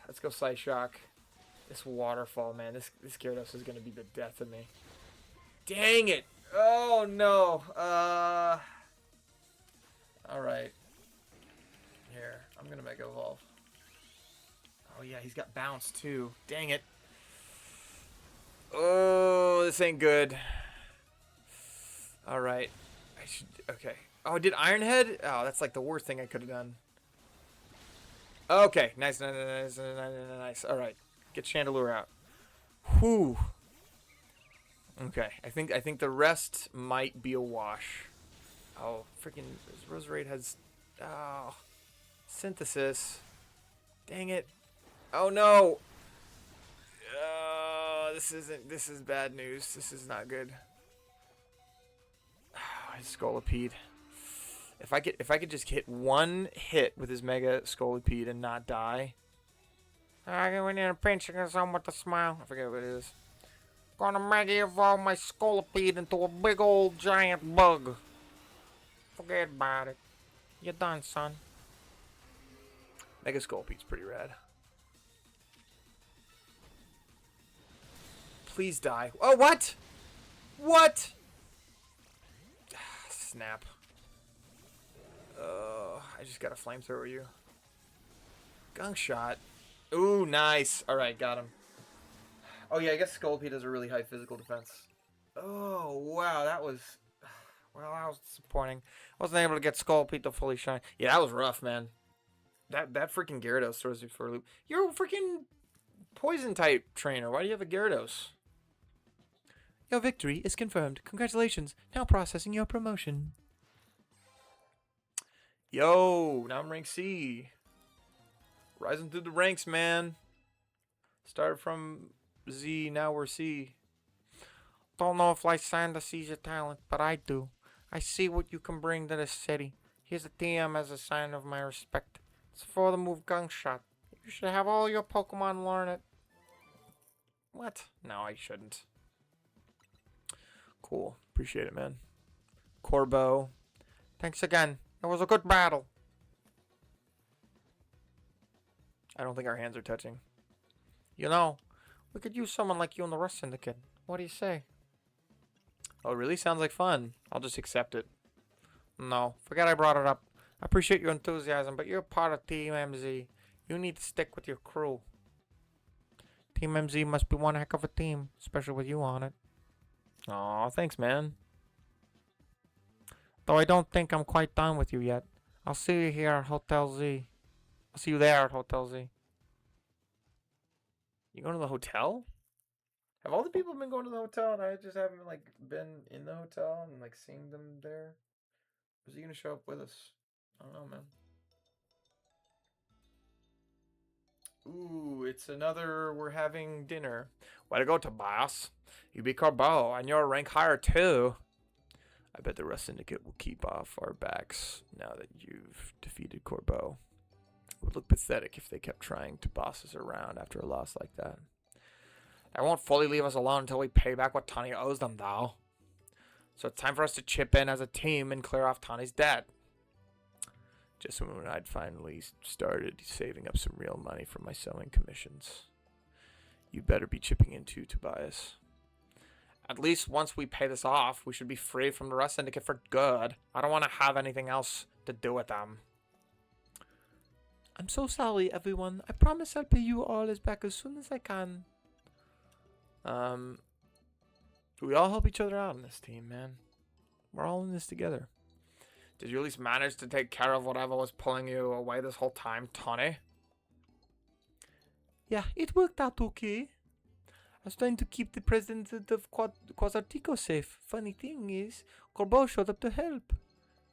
Let's go Psyshock. This waterfall, man. This Gyarados is gonna be the death of me. Dang it! Oh no. Alright. Here, I'm gonna Mega Evolve. Oh yeah, he's got bounce too. Dang it. Oh, this ain't good. Alright. I should. Okay. Oh, did Iron Head? Oh, that's like the worst thing I could have done. Okay. Nice. Alright. Get Chandelure out. Whew. Okay. I think the rest might be a wash. Oh, freaking Roserade has... Oh. Synthesis. Dang it. Oh, no. This is bad news. This is not good. Oh, his Scolipede. If I could just hit one hit with his Mega Scolipede and not die. I go in there and pinch him with a smile. I forget what it is. Gonna Mega Evolve my Scolipede into a big old giant bug. Forget about it. You're done, son. Mega Scolpide's pretty rad. Please die. Oh, what? What? Snap. I just got a flamethrower you. Gunk shot. Ooh, nice. Alright, got him. Oh, yeah, I guess Scolipede has a really high physical defense. Oh, wow, that was... Well, that was disappointing. I wasn't able to get Scolipede to fully shine. Yeah, that was rough, man. That freaking Gyarados throws you for a loop. You're a freaking poison-type trainer. Why do you have a Gyarados? Your victory is confirmed. Congratulations. Now processing your promotion. Yo, now I'm rank C. Rising through the ranks, man. Started from Z, now we're C. Don't know if Lysander sees your talent, but I do. I see what you can bring to this city. Here's a TM as a sign of my respect. It's for the move Gunshot. You should have all your Pokemon learn it. What? No, I shouldn't. Cool. Appreciate it, man. Corbo. Thanks again. It was a good battle. I don't think our hands are touching. You know, we could use someone like you in the Rust Syndicate. What do you say? Oh, really? Sounds like fun. I'll just accept it. No, forget I brought it up. I appreciate your enthusiasm, but you're part of Team MZ. You need to stick with your crew. Team MZ must be one heck of a team, especially with you on it. Aw, thanks, man. Though I don't think I'm quite done with you yet. I'll see you here at Hotel Z. I'll see you there at Hotel Z. You going to the hotel? Have all the people been going to the hotel and I just haven't like been in the hotel and like seeing them there? Or is he gonna show up with us? I don't know, man. Ooh, it's another we're having dinner. Way to go, Tobias. You beat Corbo, and you're a rank higher too. I bet the Rust Syndicate will keep off our backs now that you've defeated Corbo. It would look pathetic if they kept trying to boss us around after a loss like that. They won't fully leave us alone until we pay back what Tani owes them, though. So it's time for us to chip in as a team and clear off Tani's debt. Just when I'd finally started saving up some real money for my sewing commissions. You better be chipping in too, Tobias. At least once we pay this off, we should be free from the Rust Syndicate for good. I don't want to have anything else to do with them. I'm so sorry, everyone. I promise I'll pay you all back as soon as I can. We all help each other out in this team, man. We're all in this together. Did you at least manage to take care of whatever was pulling you away this whole time, Tony? Yeah, it worked out okay. I was trying to keep the president of Quasartico safe. Funny thing is, Corbo showed up to help.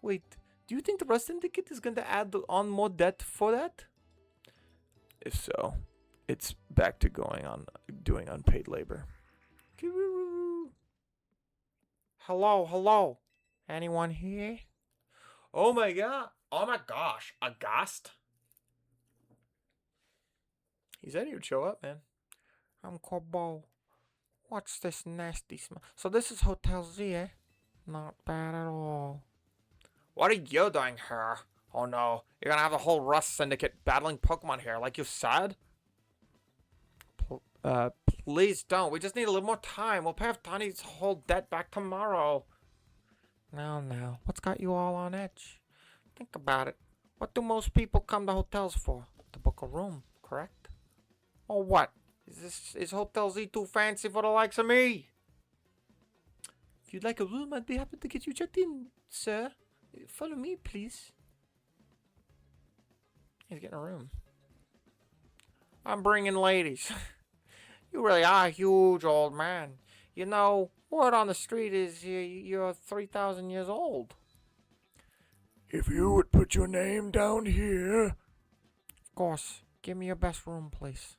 Wait, do you think the Rust Syndicate is going to add on more debt for that? If so, it's back to doing unpaid labor. Hello. Anyone here? Oh my god. Oh my gosh. A ghost? He said he would show up, man. I'm Corbo. What's this nasty smell? So this is Hotel Z, eh? Not bad at all. What are you doing here? Oh no. You're gonna have the whole Rust Syndicate battling Pokemon here, like you said? Please don't. We just need a little more time. We'll pay off Tani's whole debt back tomorrow. Now. What's got you all on edge? Think about it. What do most people come to hotels for? To book a room, correct? Or what? Is Hotel Z too fancy for the likes of me? If you'd like a room, I'd be happy to get you checked in, sir. Follow me, please. He's getting a room. I'm bringing ladies. You really are a huge old man. You know, word on the street is you're 3,000 years old. If you would put your name down here. Of course. Give me your best room, please.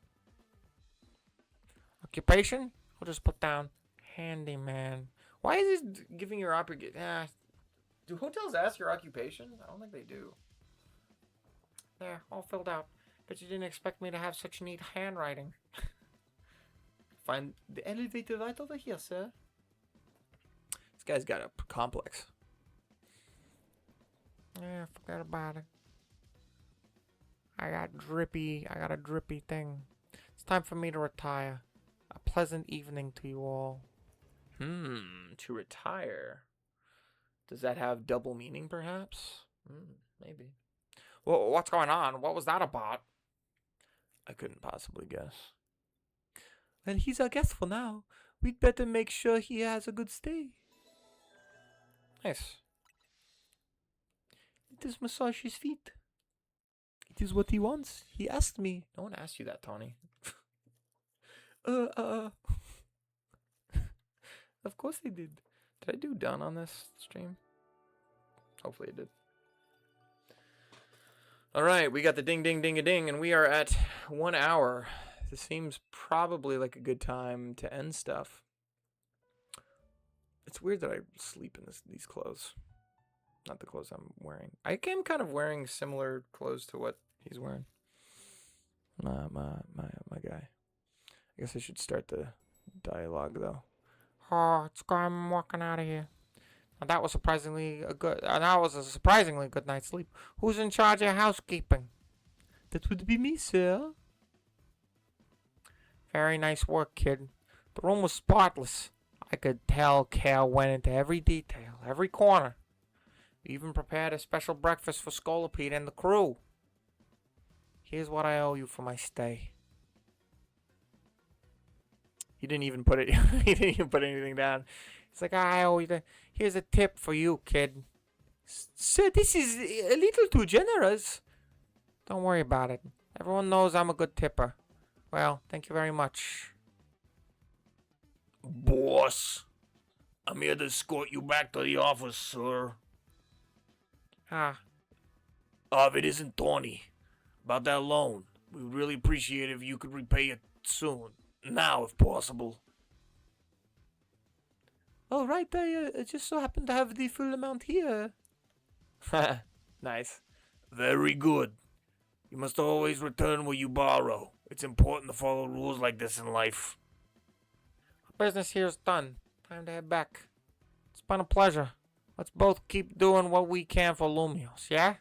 Occupation? I'll just put down handyman. Why is this giving your occupation? Do hotels ask your occupation? I don't think they do. There, all filled out. But you didn't expect me to have such neat handwriting. Find the elevator right over here, sir. This guy's got a complex. Yeah, forget about it. I got a drippy thing. It's time for me to retire. A pleasant evening to you all. To retire. Does that have double meaning, perhaps? Maybe. Well, what's going on? What was that about? I couldn't possibly guess. Well, he's our guest for now. We'd better make sure he has a good stay. Nice. Let us massage his feet. It is what he wants. He asked me. No one asked you that, Tony. Of course he did. Did I do done on this stream? Hopefully it did. Alright, we got the ding ding ding a ding, and we are at 1 hour. This seems probably like a good time to end stuff. It's weird that I sleep in these clothes. Not the clothes I'm wearing. I am kind of wearing similar clothes to what he's wearing. My guy. I guess I should start the dialogue though. Oh, it's good. I'm walking out of here. Now, that was That was a surprisingly good night's sleep. Who's in charge of housekeeping? That would be me, sir. Very nice work, kid. The room was spotless. I could tell Cal went into every detail, every corner. We even prepared a special breakfast for Scolopede and the crew. Here's what I owe you for my stay. He didn't even put it. He didn't even put anything down. It's like, I owe you. Here's a tip for you, kid. Sir, this is a little too generous. Don't worry about it. Everyone knows I'm a good tipper. Well, thank you very much. Boss, I'm here to escort you back to the office, sir. If it isn't Tony, about that loan, we would really appreciate it if you could repay it soon. Now, if possible. All right, I just so happen to have the full amount here. Nice. Very good. You must always return what you borrow. It's important to follow rules like this in life. Business here's done. Time to head back. It's been a pleasure. Let's both keep doing what we can for Lumios, yeah?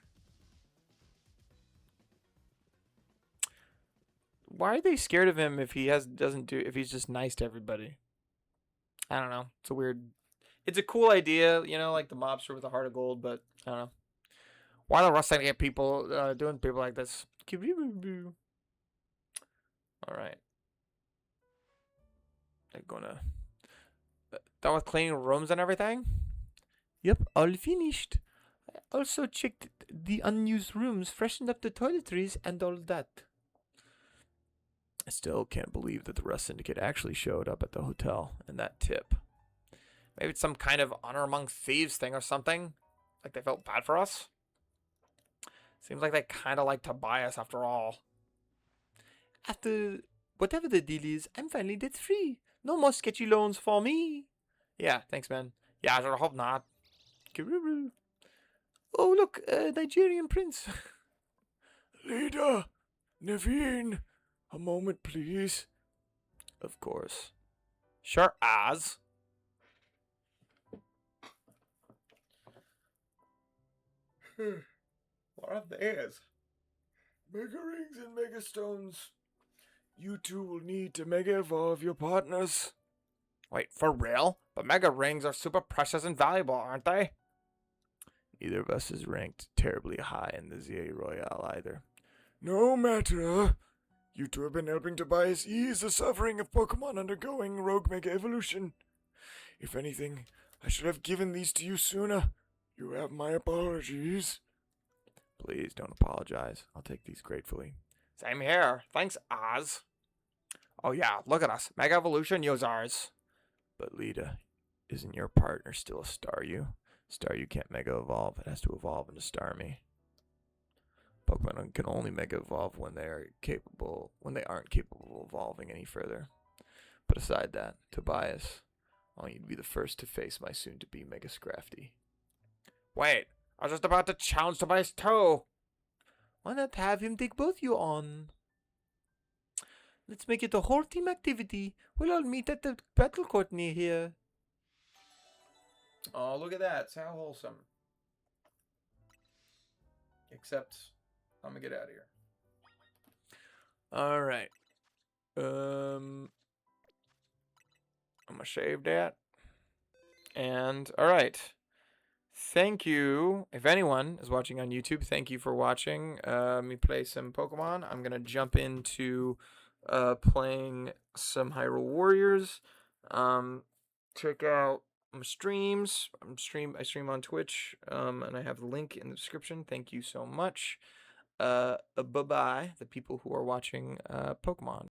Why are they scared of him if if he's just nice to everybody? I don't know. It's a weird. It's a cool idea, you know, like the mobster with a heart of gold, but I don't know. Why the rust I get people doing people like this? All right. They're gonna. Done with cleaning rooms and everything? Yep, all finished. I also checked the unused rooms, freshened up the toiletries, and all that. I still can't believe that the Rust Syndicate actually showed up at the hotel and that tip. Maybe it's some kind of honor among thieves thing or something. Like they felt bad for us. Seems like they kind of like to buy us after all. After whatever the deal is, I'm finally debt free. No more sketchy loans for me. Yeah, thanks, man. Yeah, I sure hope not. Oh, look, Nigerian prince. Leader, Naveen, a moment, please. Of course. Sure as. What are these? Mega rings and mega stones. You two will need to mega evolve your partners. Wait, for real? But mega rings are super precious and valuable, aren't they? Neither of us is ranked terribly high in the ZA Royale either. No matter. You two have been helping Tobias ease the suffering of Pokemon undergoing Rogue Mega Evolution. If anything, I should have given these to you sooner. You have my apologies. Please don't apologize. I'll take these gratefully. Same here. Thanks, Oz. Oh yeah, look at us. Mega Evolution users. But Lita, isn't your partner still a Staryu? Staryu can't Mega Evolve. It has to evolve into Starmie. Pokemon can only Mega Evolve when they aren't capable of evolving any further. But aside that, Tobias, I want you to be the first to face my soon-to-be Mega Scrafty. Wait, I was just about to challenge Tobias too. Why not have him take both you on? Let's make it a whole team activity. We'll all meet at the battle court near here. Oh, look at that. It's how wholesome. Except, I'm gonna get out of here. Alright. I'm gonna shave that. And, alright. Thank you. If anyone is watching on YouTube, thank you for watching me play some Pokemon. I'm gonna jump into playing some Hyrule Warriors. Check out my streams. I stream on Twitch, and I have the link in the description. Thank you so much. Bye-bye, the people who are watching Pokemon.